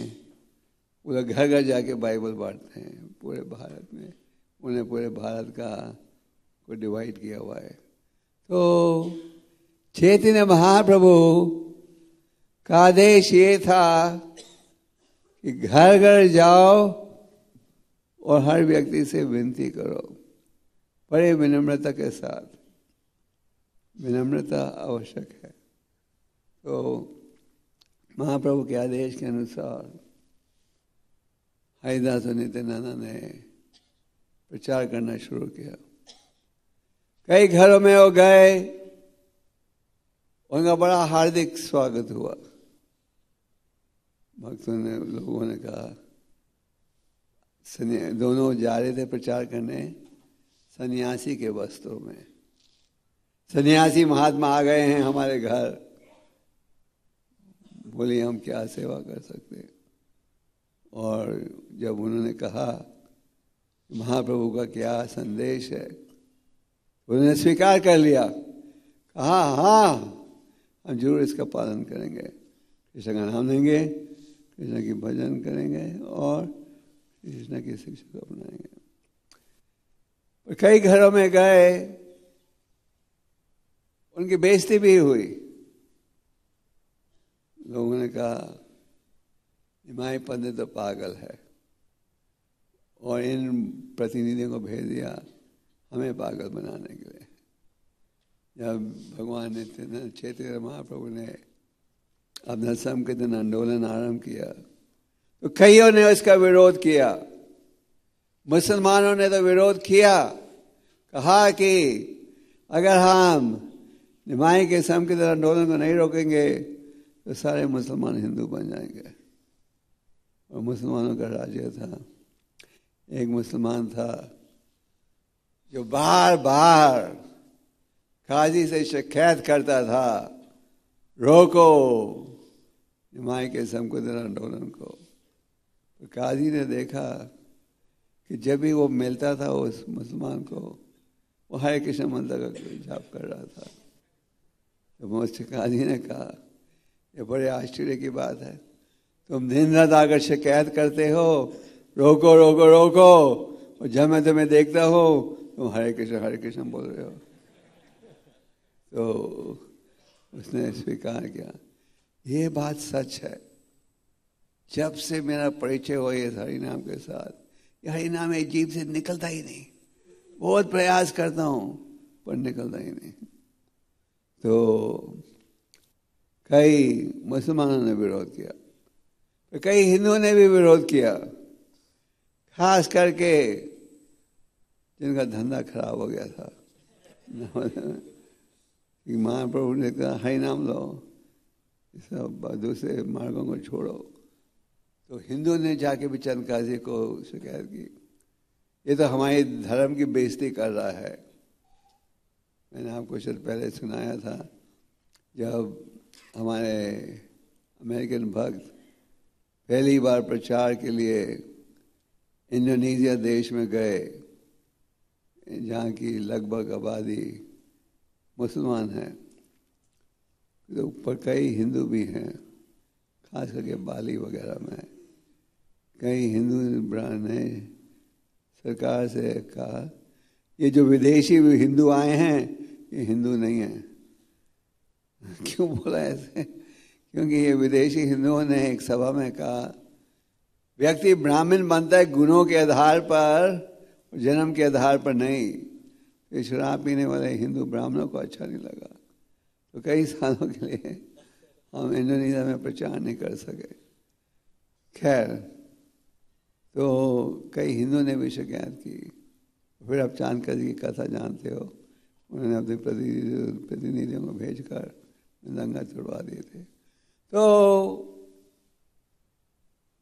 वो लोग घर घर जाके बाइबल बांटते हैं पूरे भारत में। उन्हें पूरे भारत का को डिवाइड किया हुआ है। तो चैतन्य महाप्रभु का आदेश ये था कि घर घर जाओ और हर व्यक्ति से विनती करो, बड़े विनम्रता के साथ। विनम्रता आवश्यक है। तो महाप्रभु के आदेश के अनुसार हरिदास और नित्यानंद ने प्रचार करना शुरू किया। कई घरों में वो गए, उनका बड़ा हार्दिक स्वागत हुआ। भक्तों ने, लोगों ने कहा, दोनों जा रहे थे प्रचार करने सन्यासी के वस्त्रों में। सन्यासी महात्मा आ गए हैं हमारे घर, बोले हम क्या सेवा कर सकते। और जब उन्होंने कहा महाप्रभु का क्या संदेश है, उन्होंने स्वीकार कर लिया, कहा हाँ हम जरूर इसका पालन करेंगे, कृष्ण का नाम लेंगे, कृष्ण की भजन करेंगे और कृष्ण की शिक्षा को अपनाएंगे। कई घरों में गए, उनकी बेइज्जती भी हुई। लोगों ने कहा निमाई पंडित तो पागल है, और इन प्रतिनिधियों को भेज दिया हमें पागल बनाने के लिए। जब भगवान चैतन्य महाप्रभु ने अपना संकीर्तन आंदोलन आरंभ किया तो कईयों ने उसका विरोध किया। मुसलमानों ने तो विरोध किया, कहा कि अगर हम निमाई के संकीर्तन आंदोलन को नहीं रोकेंगे तो सारे मुसलमान हिंदू बन जाएंगे। और मुसलमानों का राज्य था। एक मुसलमान था जो बार बार काजी से शिकायत करता था, रोको निमाई के संकीर्तन आंदोलन को। तो काजी ने देखा कि जब भी वो मिलता था उस मुसलमान को, वो हरे कृष्ण मंत्र का जाप कर रहा था। तो मुझसे काजी ने कहा, ये बड़े आश्चर्य की बात है, तुम दिन रात आकर शिकायत करते हो रोको रोको रोको, और जब मैं तुम्हें देखता हो तुम हरे कृष्ण बोल रहे हो। तो उसने स्वीकार किया, ये बात सच है। जब से मेरा परिचय हुआ ये हरि नाम के साथ, ये हरि नाम एक जीभ से निकलता ही नहीं। बहुत प्रयास करता हूं पर निकलता ही नहीं। तो कई मुसलमानों ने विरोध किया, तो कई हिंदुओं ने भी विरोध किया, खास करके जिनका धंधा खराब हो गया था। महाप्रभु ने कहा हरि नाम लो, सब दूसरे मार्गों को छोड़ो। तो हिंदू ने जाके भी चंद काजी को शिकायत की, ये तो हमारे धर्म की बेइज्जती कर रहा है। मैंने आपको शायद पहले सुनाया था, जब हमारे अमेरिकन भक्त पहली बार प्रचार के लिए इंडोनेशिया देश में गए, जहाँ की लगभग आबादी मुसलमान है, तो ऊपर कई हिंदू भी हैं, खास करके बाली वगैरह में कई हिंदू ब्राह्मण ने सरकार से कहा, ये जो विदेशी हिंदू आए हैं ये हिंदू नहीं है। क्यों बोला ऐसे? क्योंकि ये विदेशी हिंदुओं ने एक सभा में कहा, व्यक्ति ब्राह्मण बनता है गुणों के आधार पर, जन्म के आधार पर नहीं। ये शराब पीने वाले हिंदू ब्राह्मणों को अच्छा नहीं लगा, तो कई सालों के लिए हम इंडोनेशिया में प्रचार नहीं कर सके। खैर, तो कई हिंदुओं ने भी शिकायत की। फिर आप चाणक्य जी की कथा जानते हो, उन्होंने अपने प्रतिनिधियों को भेजकर दंगा छुड़वा दिए थे। तो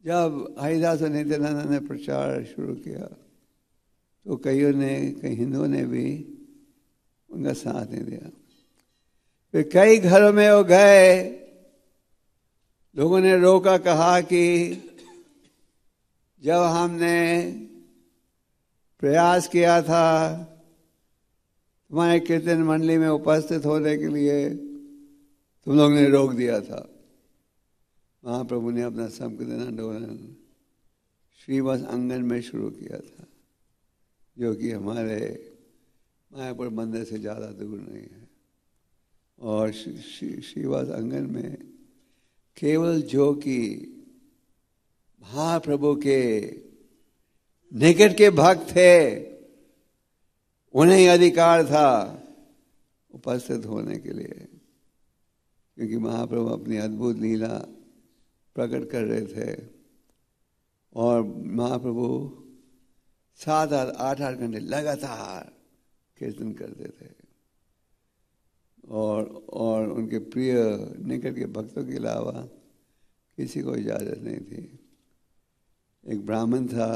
जब हरिदास और नित्यानंद ने प्रचार शुरू किया तो कई हिंदुओं ने भी उनका साथ नहीं दिया। फिर कई घरों में वो गए, लोगों ने रोका, कहा कि जब हमने प्रयास किया था तुम्हारे कीर्तन मंडली में उपस्थित होने के लिए, तुम लोग ने रोक दिया था। महाप्रभु ने अपना संकीर्तन आंदोलन श्रीवास आंगन में शुरू किया था, जो कि हमारे मायापुर मंदिर से ज़्यादा दूर नहीं है। और श्रीवास आंगन में केवल जो कि महाप्रभु के निकट के भक्त थे उन्हें अधिकार था उपस्थित होने के लिए, क्योंकि महाप्रभु अपनी अद्भुत लीला प्रकट कर रहे थे। और महाप्रभु 7-8 घंटे लगातार कीर्तन करते थे, और उनके प्रिय निकट के भक्तों के अलावा किसी को इजाजत नहीं थी। एक ब्राह्मण था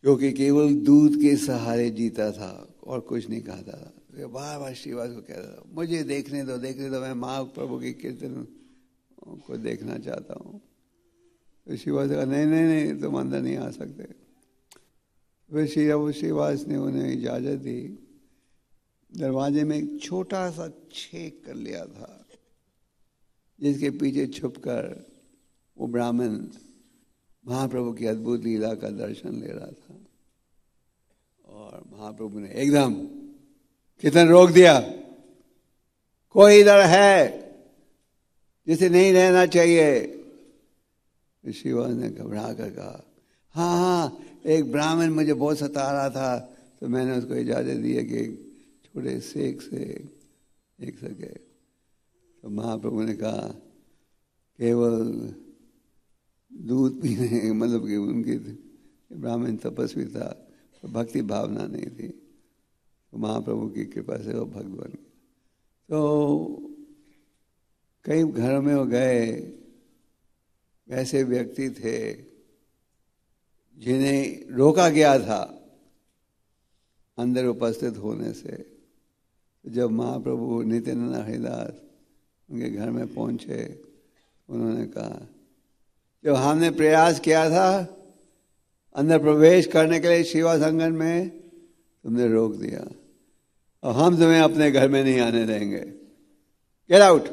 जो कि केवल दूध के सहारे जीता था और कुछ नहीं खाता था। तो बार बार श्रीवास को कहता था, मुझे देखने दो, मैं महाप्रभु की कीर्तन को देखना चाहता हूँ। तो श्रीवास कहा, नहीं, तुम अंदर नहीं आ सकते। फिर श्रीवास ने उन्हें इजाजत दी। दरवाजे में एक छोटा सा छेद कर लिया था, जिसके पीछे छुपकर वो ब्राह्मण महाप्रभु की अद्भुत लीला का दर्शन ले रहा था। और महाप्रभु ने एकदम कीर्तन रोक दिया। कोई इधर है जिसे नहीं रहना चाहिए। शिवाज ने घबरा कर कहा, हाँ, एक ब्राह्मण मुझे बहुत सता रहा था, तो मैंने उसको इजाजत दी है कि छोटे सेक से एक सके। तो महाप्रभु ने कहा केवल दूध पीने, मतलब कि उनकी ब्राह्मण तपस्वी था तो भक्ति भावना नहीं थी, तो महाप्रभु की कृपा से वो भक्त बन गया। तो कई घरों में वो गए, ऐसे व्यक्ति थे जिन्हें रोका गया था अंदर उपस्थित होने से। जब महाप्रभु नित्यानंद हरिदास उनके घर में पहुंचे, उन्होंने कहा जब हमने प्रयास किया था अंदर प्रवेश करने के लिए शिवा संगम में, तुमने रोक दिया, और हम तुम्हें अपने घर में नहीं आने देंगे, गेट आउट।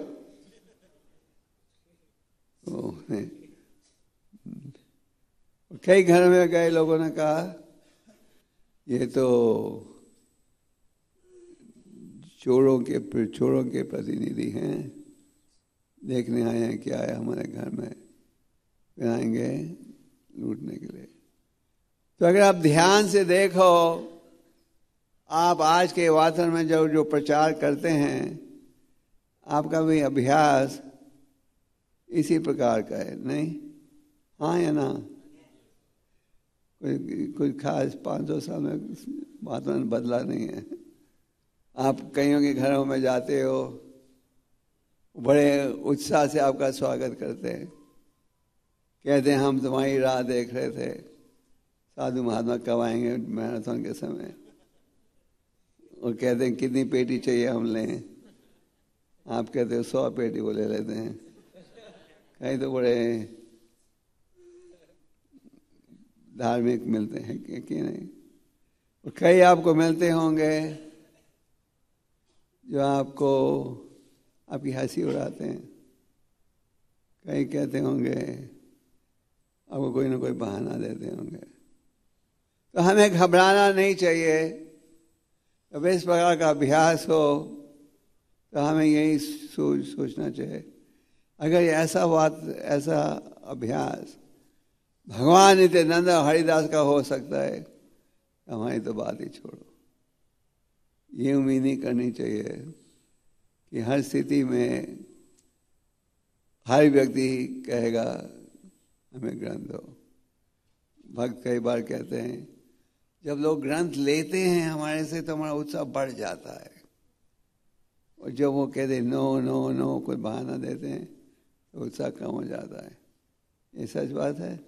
कई घर में गए, लोगों ने कहा ये तो चोरों के प्रतिनिधि हैं, देखने आए हैं क्या है हमारे घर में, फिर आएंगे लूटने के लिए। तो अगर आप ध्यान से देखो, आप आज के वातावरण में जो प्रचार करते हैं, आपका भी अभ्यास इसी प्रकार का है, नहीं? हाँ या ना? कोई खास 500 साल में वातावरण बदला नहीं है। आप कईयों के घरों में जाते हो, बड़े उत्साह से आपका स्वागत करते हैं, कहते हैं हम तुम्हारी राह देख रहे थे, साधु महात्मा कब आएंगे मैराथन के समय, और कहते हैं कितनी पेटी चाहिए हम लें, आप कहते हो 100 पेटी वो ले लेते हैं। कहीं तो बड़े धार्मिक मिलते हैं कि नहीं? और कई आपको मिलते होंगे जो आपको आपकी हंसी उड़ाते हैं, कई कहते होंगे आपको कोई ना कोई बहाना देते होंगे। तो हमें घबराना नहीं चाहिए। जब इस प्रकार का अभ्यास हो तो हमें यही सोचना चाहिए, अगर ऐसा अभ्यास भगवान नित्यानंद हरिदास का हो सकता है, हमारी तो बात ही छोड़ो। ये उम्मीद नहीं करनी चाहिए कि हर स्थिति में हर व्यक्ति कहेगा हमें ग्रंथ दो। भक्त कई बार कहते हैं जब लोग ग्रंथ लेते हैं हमारे से तो हमारा उत्साह बढ़ जाता है, और जब वो कहते नो नो नो कोई बहाना देते हैं तो उत्साह कम हो जाता है। ये सच बात है?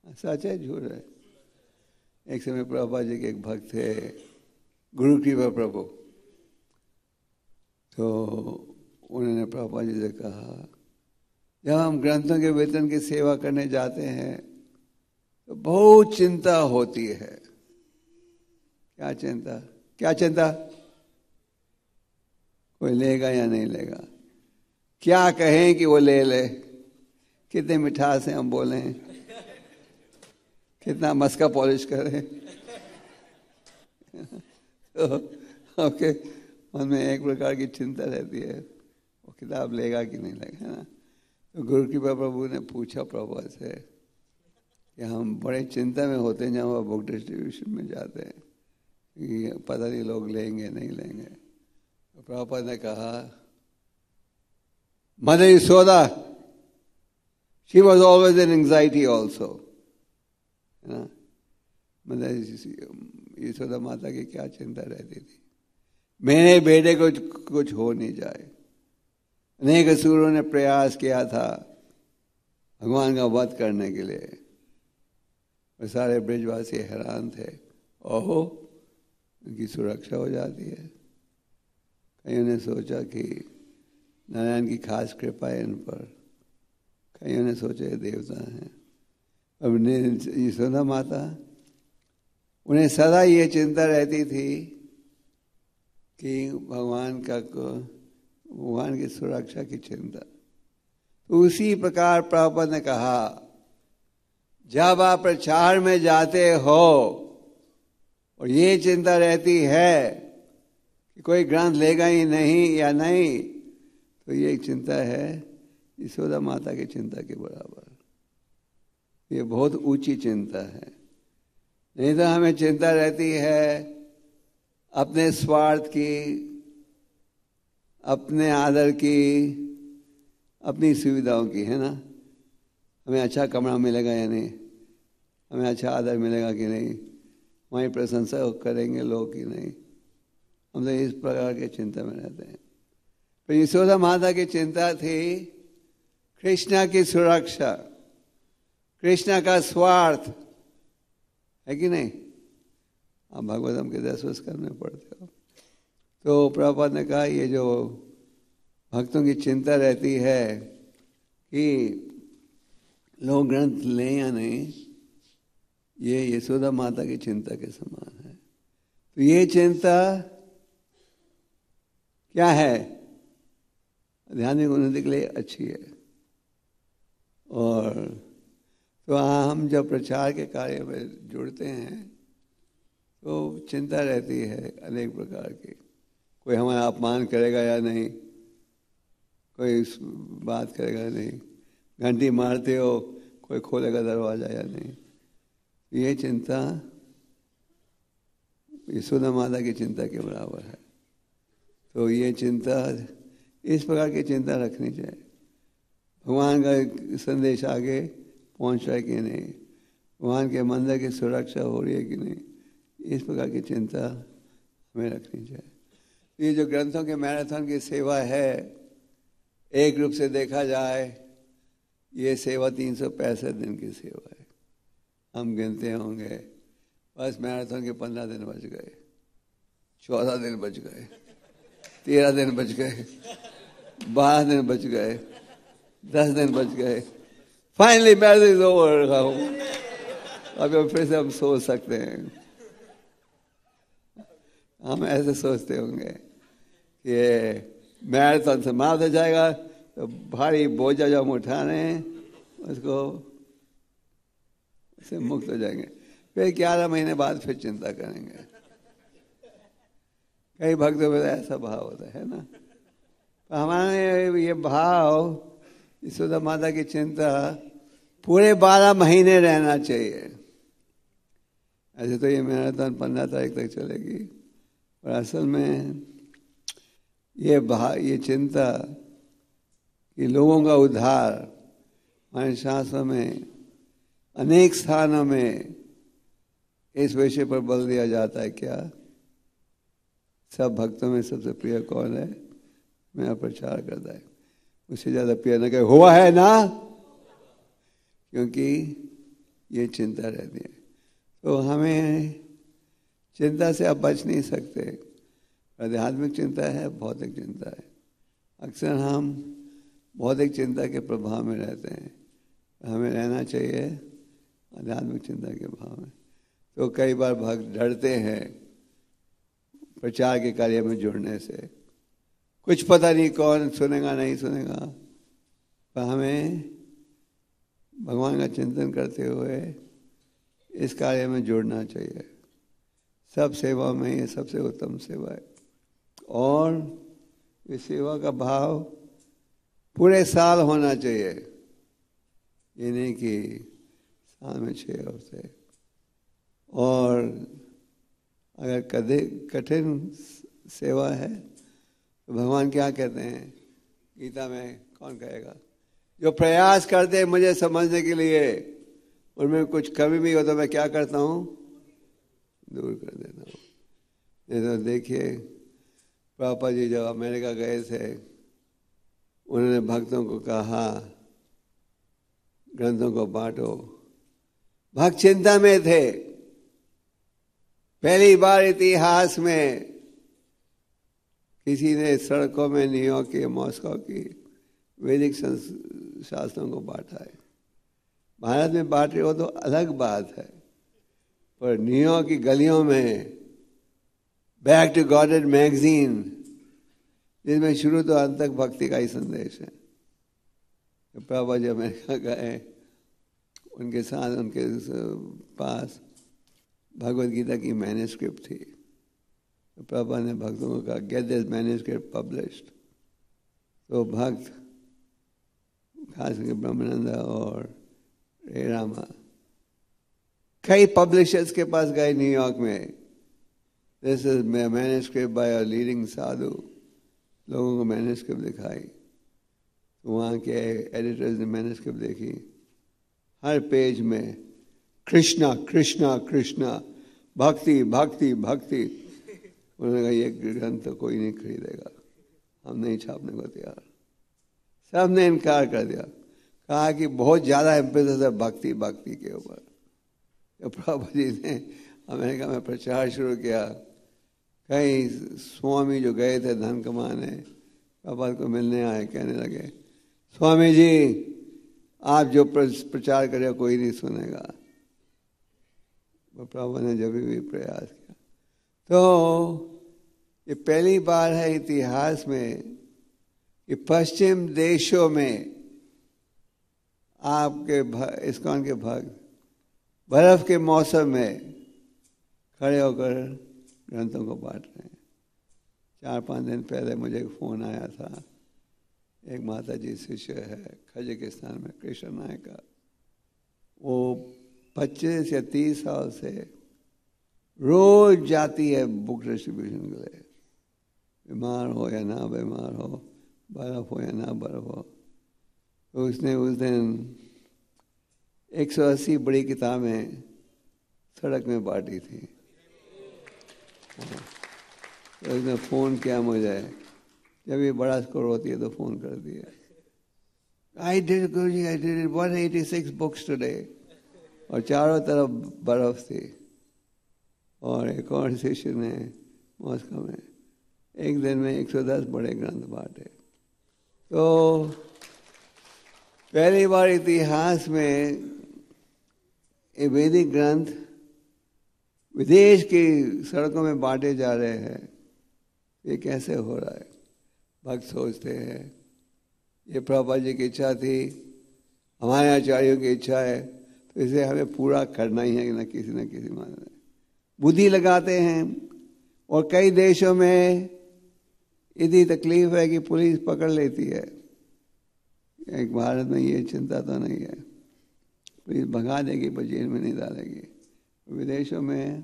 सच है झूठ है? एक समय प्रभुपाद जी के एक भक्त थे, गुरु कृपा प्रभु, तो उन्होंने प्रभुपाद जी से कहा जब हम ग्रंथों के वेतन की सेवा करने जाते हैं तो बहुत चिंता होती है। क्या चिंता? क्या चिंता? कोई लेगा या नहीं लेगा, क्या कहें कि वो ले ले, कितने मिठास से हम बोलें, कितना मस्का पॉलिश करें। तो आपके मन में एक प्रकार की चिंता रहती है वो किताब लेगा कि नहीं लेगा, है ना? तो गुरु कृपा प्रभु ने पूछा प्रभु से कि हम बड़े चिंता में होते हैं जब हम बुक डिस्ट्रीब्यूशन में जाते हैं कि पता नहीं लोग लेंगे नहीं लेंगे। तो प्रभुपाद ने कहा mother Yashoda, she was always in anxiety also, है ना? मदर यशोदा माता की क्या चिंता रहती थी, मेरे बेटे को कुछ हो नहीं जाए। अनेक असुरों ने प्रयास किया था भगवान का वध करने के लिए, और सारे ब्रजवासी हैरान थे, ओहो उनकी सुरक्षा हो जाती है। कईयों ने सोचा कि नारायण की खास कृपा है इन पर, कईयों ने सोचा ये देवता हैं। अब यशोदा माता, उन्हें सदा ये चिंता रहती थी कि भगवान की सुरक्षा की चिंता। तो उसी प्रकार प्रभुपाद ने कहा जब आप प्रचार में जाते हो और ये चिंता रहती है कि कोई ग्रंथ लेगा ही नहीं या नहीं, तो ये चिंता है यशोदा माता की चिंता के बराबर। ये बहुत ऊंची चिंता है। नहीं तो हमें चिंता रहती है अपने स्वार्थ की, अपने आदर की, अपनी सुविधाओं की, है ना। हमें अच्छा कमरा मिलेगा या नहीं, हमें अच्छा आदर मिलेगा कि नहीं, हमारी प्रशंसा करेंगे लोग कि नहीं, हम तो इस प्रकार के चिंता में रहते हैं। तो यशोदा माता की चिंता थी कृष्णा की सुरक्षा, कृष्णा का स्वार्थ, है कि नहीं। आप भागवतम के 10वें स्कंद में पढ़ते हो। तो प्रभुपाद ने कहा ये जो भक्तों की चिंता रहती है कि लोग ग्रंथ लें या नहीं, ये यशोदा माता की चिंता के समान है। तो ये चिंता क्या है, आध्यात्मिक उन्नति के लिए अच्छी है। और तो हम जब प्रचार के कार्य में जुड़ते हैं तो चिंता रहती है अनेक प्रकार की, कोई हमारा अपमान करेगा या नहीं, कोई बात करेगा या नहीं, घंटी मारते हो कोई खोलेगा दरवाजा या नहीं। ये चिंता यशोदा माता की चिंता के बराबर है। तो ये चिंता, इस प्रकार की चिंता रखनी चाहिए, भगवान का संदेश आगे पहुंच रहा है कि नहीं, भगवान के मंदिर की सुरक्षा हो रही है कि नहीं, इस प्रकार की चिंता हमें रखनी चाहिए। ये जो ग्रंथों के मैराथन की सेवा है, एक रूप से देखा जाए ये सेवा 365 दिन की सेवा है। हम गिनते होंगे बस मैराथन के 15 दिन बच गए, 14 दिन बच गए, 13 दिन बच गए, 12 दिन बच गए, 10 दिन बच गए, फाइनली मैराथन इज ओवर। अब फिर से हम सोच सकते हैं, हम ऐसे सोचते होंगे कि मैराथन समाप्त हो जाएगा तो भारी बोझा जो हम उठा रहे हैं उसको से मुक्त हो जाएंगे, फिर 11 महीने बाद फिर चिंता करेंगे। कई भक्तों में ऐसा भाव होता है ना। तो हमारे ये भाव यशोदा माता की चिंता पूरे 12 महीने रहना चाहिए। ऐसे तो ये मैराथन 15 तारीख तक चलेगी, और असल में ये चिंता कि लोगों का उद्धार, हमारे शास्त्रों में अनेक स्थानों में इस विषय पर बल दिया जाता है। क्या सब भक्तों में सबसे प्रिय कौन है, मेरा प्रचार करता है, उससे ज्यादा प्रिय न कहे हुआ है ना, क्योंकि ये चिंता रहती है। तो हमें चिंता से आप बच नहीं सकते। आध्यात्मिक चिंता है, भौतिक चिंता है। अक्सर हम भौतिक चिंता के प्रभाव में रहते हैं, हमें रहना चाहिए आध्यात्मिक चिंता के भाव में। तो कई बार भक्त डरते हैं प्रचार के कार्य में जुड़ने से, कुछ पता नहीं कौन सुनेगा नहीं सुनेगा, पर हमें भगवान का चिंतन करते हुए इस कार्य में जुड़ना चाहिए। सब सेवा में ये सबसे उत्तम सेवा है, और इस सेवा का भाव पूरे साल होना चाहिए, ये नहीं कि साल में 6 हफ्ते। और अगर कठिन सेवा है तो भगवान क्या कहते हैं गीता में, कौन कहेगा, जो प्रयास करते हैं मुझे समझने के लिए, उनमें कुछ कमी भी हो तो मैं क्या करता हूँ, दूर कर देता हूँ। जैसे देखिए पापा जी जब अमेरिका गए थे, उन्होंने भक्तों को कहा ग्रंथों को बांटो। भक्त चिंता में थे। पहली बार इतिहास में किसी ने सड़कों में न्यूयॉर्क की, मॉस्को की वैदिक शास्त्रों को बांटा है। भारत में बांट रहे हो तो अलग बात है, पर न्यूयॉर्क की गलियों में बैक टू गॉडेड मैगजीन, जिसमें शुरू तो अंत तक भक्ति का ही संदेश है। तो प्रभुपाद जी अमेरिका गए, उनके साथ उनके पास भगवद गीता की मैन्युस्क्रिप्ट थी। तो प्रभुपाद ने भक्तों को कहा गेट दिस मैन्युस्क्रिप्ट पब्लिश्ड। तो भक्त खास करके ब्रह्मानंद और रे रामा कई पब्लिशर्स के पास गए न्यूयॉर्क में, this is manuscript by a leading sadhu, लोगों को मैन्युस्क्रिप्ट दिखाई, तो वहाँ के एडिटर्स ने मैन्युस्क्रिप्ट देखी, हर पेज में कृष्णा कृष्णा कृष्णा, भक्ति भक्ति भक्ति। उन्होंने कहा ये ग्रंथ तो कोई नहीं खरीदेगा, हम नहीं छापने को तैयार। सब ने इनकार कर दिया, कहा कि बहुत ज़्यादा एम्फेसिस है भक्ति भक्ति के ऊपर। तो प्रभु जी ने अमेरिका में प्रचार शुरू किया। कई स्वामी जो गए थे धन कमाने, प्रभुपाद को मिलने आए, कहने लगे स्वामी जी आप जो प्रचार करे कोई नहीं सुनेगा। प्रभु ने जब भी प्रयास किया। तो ये पहली बार है इतिहास में कि पश्चिम देशों में आपके इस्कॉन के भक्त बर्फ के मौसम में खड़े होकर ग्रंथों को बांट रहे हैं। 4-5 दिन पहले मुझे एक फ़ोन आया था, एक माता जी शिष्य है कजाकिस्तान में, कृष्ण नायक का। वो 25 या 30 साल से रोज जाती है बुक डिस्ट्रीब्यूशन के लिए, बीमार हो या ना बीमार हो, बर्फ हो या ना बर्फ हो। तो उसने उस दिन 180 बड़ी किताबें सड़क में बांटी थी। तो उसने फ़ोन किया मुझे, जब ये बड़ा स्कोर होती है तो फ़ोन कर दिया। I did Guruji, I did 186 books today। और चारों तरफ बर्फ थी। और एक और शिष्य ने मॉस्को में एक दिन में 110 बड़े ग्रंथ बांटे। तो पहली बार इतिहास में ये वैदिक ग्रंथ विदेश की सड़कों में बांटे जा रहे हैं। ये कैसे हो रहा है? भक्त सोचते हैं ये प्रभुपाद जी की इच्छा थी, हमारे आचार्यों की इच्छा है, तो इसे हमें पूरा करना ही है न किसी माने। बुद्धि लगाते हैं। और कई देशों में इतनी तकलीफ है कि पुलिस पकड़ लेती है। एक भारत में ये चिंता तो नहीं है, पुलिस भगा देगी पर जेल में नहीं डालेगी। विदेशों में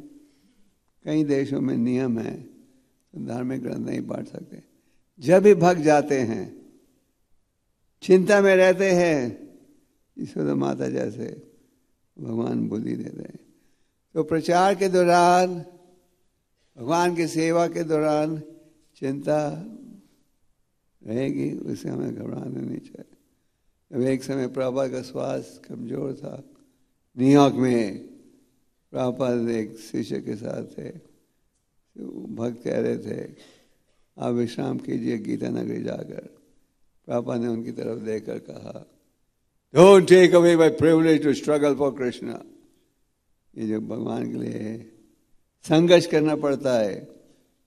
कई देशों में नियम है, तो धार्मिक ग्रंथ नहीं बांट सकते। जब भी भक्त जाते हैं चिंता में रहते हैं, ईश्वर माता जैसे भगवान बुद्धि देते हैं। तो प्रचार के दौरान, भगवान की सेवा के दौरान चिंता रहेगी, उससे हमें घबराना नहीं चाहिए। जब एक समय प्रभुपाद का स्वास्थ्य कमजोर था, न्यूयॉर्क में प्रभुपाद एक शिष्य के साथ थे, तो भक्त कह रहे थे आप विश्राम कीजिए गीता नगरी जाकर। प्रभुपाद ने उनकी तरफ देखकर कहा, don't take away my privilege to struggle for Krishna. ये जो भगवान के लिए संघर्ष करना पड़ता है,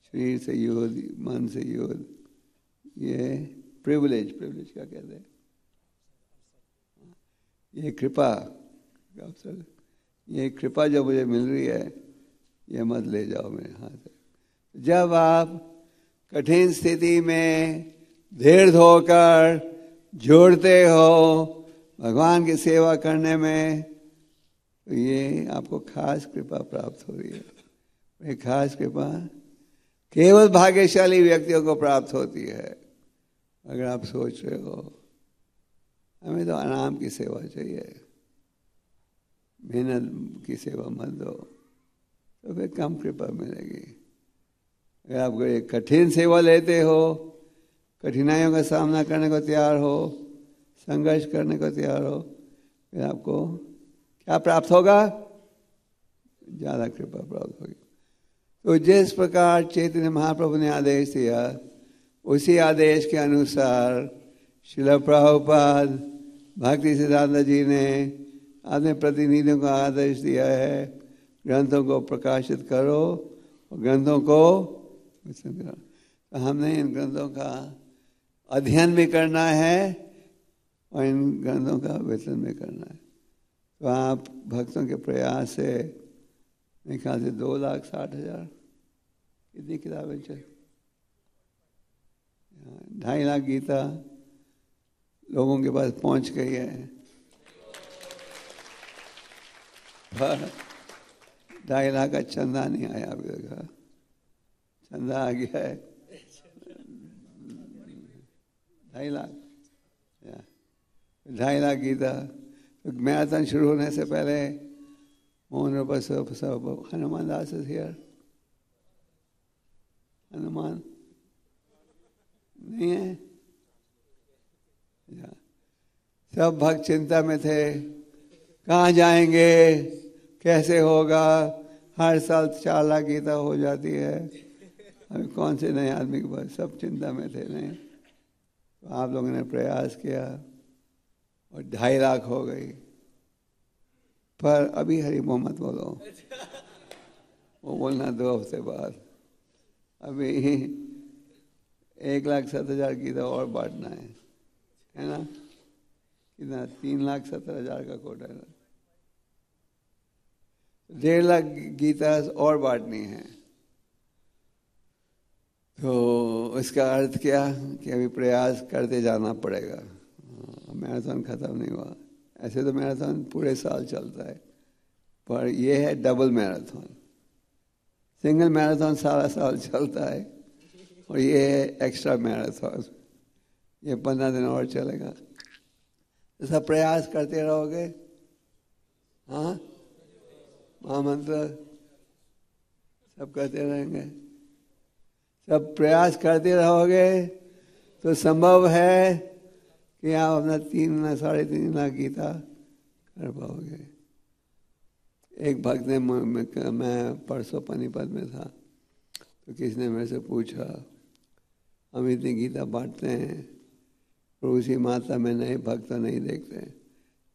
शरीर से युद्ध, मन से युद्ध, ये प्रिविलेज क्या कहते हैं, ये कृपा अवसर, ये कृपा जो मुझे मिल रही है ये मत ले जाओ मेरे हाथ से। जब आप कठिन स्थिति में धैर्य धोकर जोड़ते हो भगवान की सेवा करने में, तो ये आपको खास कृपा प्राप्त हो रही है। ये खास कृपा केवल भाग्यशाली व्यक्तियों को प्राप्त होती है। अगर आप सोच रहे हो हमें तो आराम की सेवा चाहिए, मेहनत की सेवा मत दो, तो फिर कम कृपा मिलेगी। अगर आप एक कठिन सेवा लेते हो, कठिनाइयों का सामना करने को तैयार हो, संघर्ष करने को तैयार हो, फिर आपको क्या प्राप्त होगा? ज़्यादा कृपा प्राप्त होगी। तो जिस प्रकार चैतन्य महाप्रभु ने आदेश दिया, उसी आदेश के अनुसार श्रील प्रभुपाद भक्ति सिद्धांत जी ने अपने प्रतिनिधियों को आदेश दिया है, ग्रंथों को प्रकाशित करो और ग्रंथों को वितरण करो। तो हमने इन ग्रंथों का अध्ययन भी करना है और इन ग्रंथों का वितरण भी करना है। तो आप भक्तों के प्रयास से मेरे ख्याल से 2,60,000 कितनी किताबें चल, 2.5 लाख गीता लोगों के पास पहुंच गई है। पर 2.5 लाख का चंदा नहीं आया अभी तक। चंदा आ गया है 2.5 लाख, 2.5 लाख गीता। तो मैराथन शुरू होने से पहले मोहन रूप सब हनुमान दास इज हियर। हनुमान नहीं है? सब भक्त चिंता में थे, कहाँ जाएंगे, कैसे होगा। हर साल 4 लाख गीता हो जाती है, अभी कौन से नए आदमी के पास, सब चिंता में थे। नहीं तो आप लोगों ने प्रयास किया और 2.5 लाख हो गई। पर अभी हरि मोहम्मद बोलो, वो बोलना 2 हफ्ते बाद। अभी 1,70,000 गीता और बांटना है ना? कितना? 3,70,000 का कोटा है। 1.5 लाख गीता और बांटनी है। तो इसका अर्थ क्या कि अभी प्रयास करते जाना पड़ेगा। मैराथन खत्म नहीं हुआ। ऐसे तो मैराथन पूरे साल चलता है, पर ये है डबल मैराथन। सिंगल मैराथन सारा साल चलता है और ये है एक्स्ट्रा मैराथन, ये 15 दिन और चलेगा। तो सब प्रयास करते रहोगे। हाँ, महामंत्र सब करते रहेंगे। सब प्रयास करते रहोगे तो संभव है कि आप अपना 3-3.5 लाख गीता कर पाओगे। एक भक्त ने, मैं परसों पानीपत में था, तो किसी ने मेरे से पूछा, हम इतनी गीता बांटते हैं और उसी मात्रा में नए भक्त तो नहीं देखते,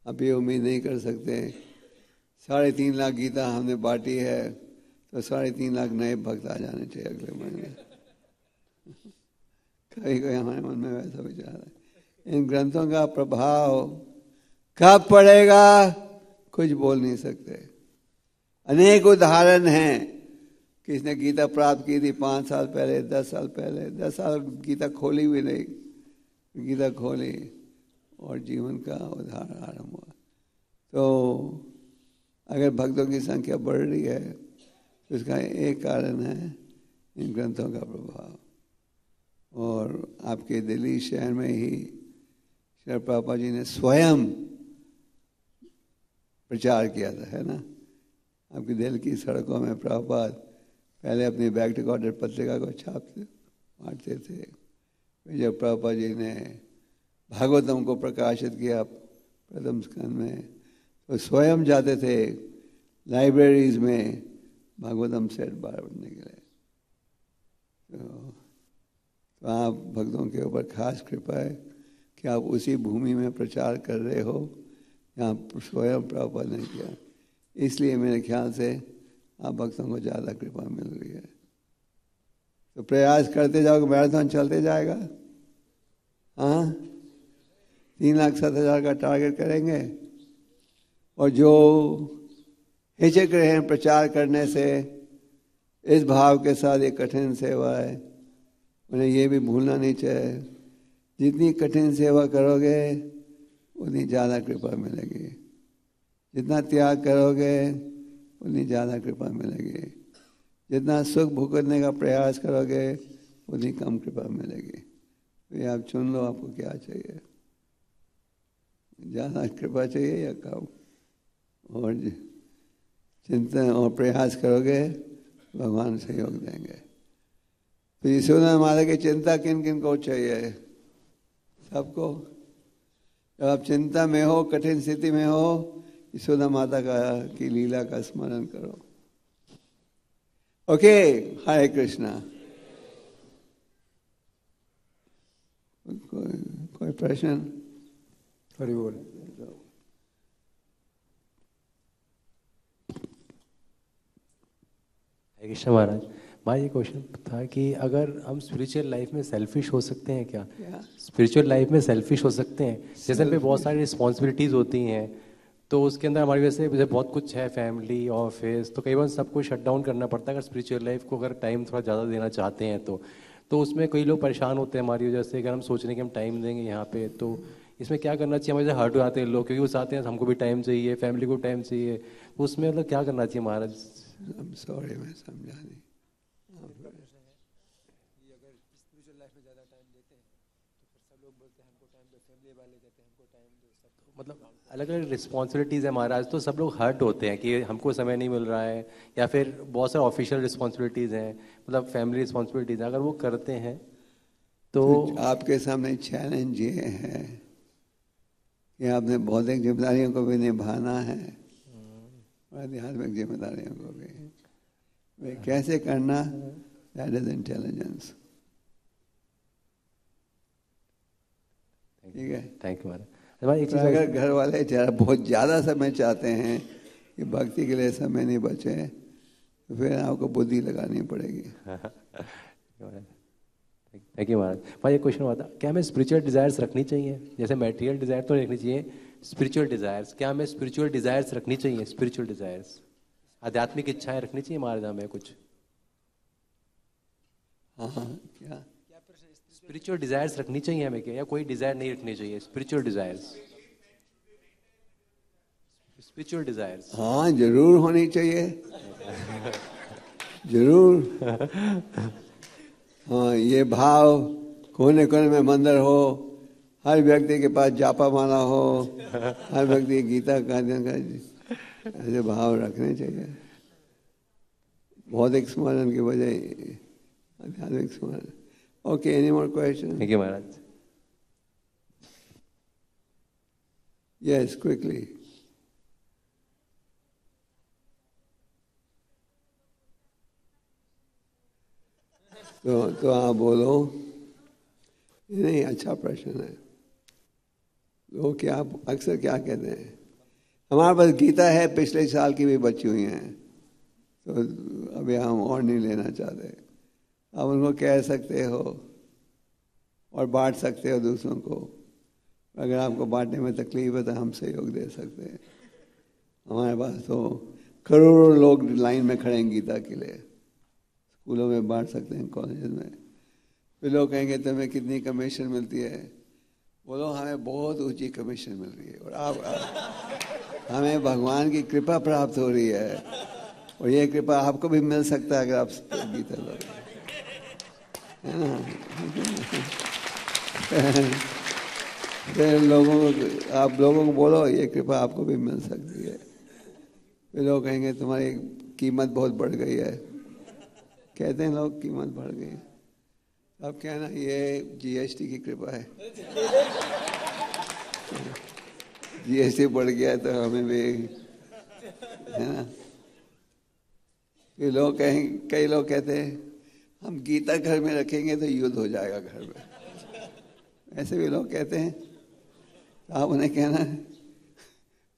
अब ये उम्मीद नहीं कर सकते 3.5 लाख गीता हमने बांटी है तो 3.5 लाख नए भक्त आ जाने चाहिए अगले महीने। कभी कभी हमारे मन में वैसा विचार है। इन ग्रंथों का प्रभाव कब पड़ेगा कुछ बोल नहीं सकते। अनेक उदाहरण हैं। किसने गीता प्राप्त की थी 5 साल पहले, 10 साल पहले, 10 साल गीता खोली भी नहीं, गीता खोली और जीवन का उदाहरण आरंभ हुआ। तो अगर भक्तों की संख्या बढ़ रही है तो इसका एक कारण है इन ग्रंथों का प्रभाव। और आपके दिल्ली शहर में ही श्री प्रभुपाद जी ने स्वयं प्रचार किया था, है ना? आपकी दिल्ली की सड़कों में प्रभुपाद पहले अपनी बैक टू ऑर्डर पत्रिका को छापते बांटते थे। फिर जब प्रभुपाद जी ने भागवतम को प्रकाशित किया प्रथम स्कंद में, तो स्वयं जाते थे लाइब्रेरीज में भागवतम सेट बांटने के लिए। तो आप भक्तों के ऊपर खास कृपा है कि आप उसी भूमि में प्रचार कर रहे हो जहाँ स्वयं प्रभुपाद ने किया। इसलिए मेरे ख्याल से आप भक्तों को ज़्यादा कृपा मिल रही है। तो प्रयास करते जाओगे, मैराथन चलते जाएगा। हाँ, 3,70,000 का टारगेट करेंगे। और जो हिचक रहे हैं प्रचार करने से, इस भाव के साथ ये कठिन सेवा है, उन्हें ये भी भूलना नहीं चाहिए, जितनी कठिन सेवा करोगे उतनी ज़्यादा कृपा मिलेगी। जितना त्याग करोगे उतनी ज़्यादा कृपा मिलेगी। जितना सुख भुगतने का प्रयास करोगे उतनी कम कृपा मिलेगी। तो ये आप चुन लो, आपको क्या चाहिए, ज़्यादा कृपा चाहिए या कम। और चिंतन और प्रयास करोगे भगवान सहयोग देंगे। तो यशोदा माता की चिंता किन किन को चाहिए? सबको। जब आप चिंता में हो, कठिन स्थिति में हो, यशोदा माता की लीला का स्मरण करो। ओके, हरे कृष्णा। कोई प्रश्न? हरि बोल। हरे कृष्ण महाराज। भाई ये क्वेश्चन था कि अगर हम स्पिरिचुअल लाइफ में सेल्फिश हो सकते हैं क्या? स्पिरिचुअल लाइफ में सेल्फिश हो सकते हैं? जैसे पे बहुत सारी रिस्पॉन्सिबिलिटीज़ होती हैं, तो उसके अंदर हमारी वजह से बहुत कुछ है, फैमिली, ऑफिस, तो कई बार सब कुछ शट डाउन करना पड़ता है। अगर स्पिरिचुअल लाइफ को अगर टाइम थोड़ा ज़्यादा देना चाहते हैं तो उसमें कई लोग परेशान होते हैं हमारी वजह से। अगर हम सोच रहे हैं कि हम टाइम देंगे यहाँ पे, तो इसमें क्या करना चाहिए? हमारे हर्ट हो जाते हैं लोग, क्योंकि वो चाहते हैं हमको भी टाइम चाहिए, फैमिली को टाइम चाहिए, तो उसमें मतलब क्या करना चाहिए महाराज? सॉरी, मैं समझा नहीं। मतलब अलग अलग रिस्पॉन्सिबिलिटीज़ है महाराज, तो सब लोग हर्ट होते हैं कि हमको समय नहीं मिल रहा है, या फिर बहुत सारे ऑफिशियल रिस्पॉन्सिबिलिटीज़ हैं, मतलब फैमिली रिस्पॉन्सिबिलिटीज़ हैं, अगर वो करते हैं तो आपके सामने चैलेंज ये है कि आपने भौतिक जिम्मेदारियों को भी निभाना है और आध्यात्मिक जिम्मेदारियों को भी। वे कैसे करना, दैट इज इंटेलिजेंस। ठीक है, थैंक यू महाराज। एक तो अगर घर वाले बहुत ज़्यादा समय चाहते हैं कि भक्ति के लिए समय नहीं बचे, तो फिर आपको बुद्धि लगानी पड़ेगी। थैंक यू महाराज। भाई एक क्वेश्चन हुआ था, क्या हमें स्पिरिचुअल डिजायर्स रखनी चाहिए? जैसे मटेरियल डिजायर तो रखनी चाहिए, स्पिरिचुअल डिजायर्स, क्या हमें स्पिरिचुअल डिजायर्स रखनी चाहिए? स्पिरिचुअल डिजायर्स, आध्यात्मिक इच्छाएं रखनी चाहिए महाराज हमें कुछ? हाँ, क्या स्पिरिचुअल डिजायर्स रखनी चाहिए हमें क्या, या कोई डिजायर नहीं रखनी चाहिए? Spiritual desires, spiritual desires. हाँ, जरूर होनी चाहिए, जरूर। हाँ, ये भाव कोने कोने में मंदिर हो, हर व्यक्ति के पास जापा माला हो, हर व्यक्ति गीता का अध्ययन करे, ऐसे भाव रखने चाहिए। भौतिक स्मरण की बजाय आध्यात्मिक स्मरण। Okay, any more questions? Thank you, Maharaj. Yes, quickly. तो आप बोलो। नहीं, अच्छा प्रश्न है। लोग क्या अक्सर क्या कहते हैं, हमारे पास गीता है, पिछले साल की भी बची हुई हैं, तो अभी हम और नहीं लेना चाहते। आप उनको कह सकते हो और बांट सकते हो दूसरों को। अगर आपको बांटने में तकलीफ है तो हम सहयोग दे सकते हैं। हमारे पास तो करोड़ों लोग लाइन में खड़े हैं गीता के लिए। स्कूलों में बांट सकते हैं, कॉलेज में। फिर लोग कहेंगे तुम्हें कितनी कमीशन मिलती है? बोलो हमें बहुत ऊंची कमीशन मिल रही है, और आप हमें भगवान की कृपा प्राप्त हो रही है, और ये कृपा आपको भी मिल सकता है अगर आप गीता लोगे, है ना? फिर आप लोगों को बोलो ये कृपा आपको भी मिल सकती है। फिर लोग कहेंगे तुम्हारी कीमत बहुत बढ़ गई है। कहते हैं लोग कीमत बढ़ गई, अब कहना ये जीएसटी की कृपा है। जीएसटी बढ़ गया है तो हमें भी, है ना? फिर लोग कहेंगे, कई लोग कहते हैं हम गीता घर में रखेंगे तो युद्ध हो जाएगा घर में। ऐसे भी लोग कहते हैं। आप उन्हें कहना है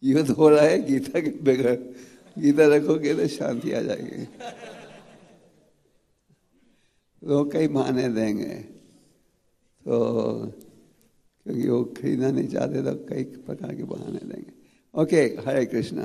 युद्ध हो रहा है गीता के बगैर, गीता रखोगे तो शांति आ जाएगी। लोग कई बहाने देंगे, तो क्योंकि वो खरीदना नहीं चाहते तो कई प्रकार के बहाने देंगे। ओके, हरे कृष्णा।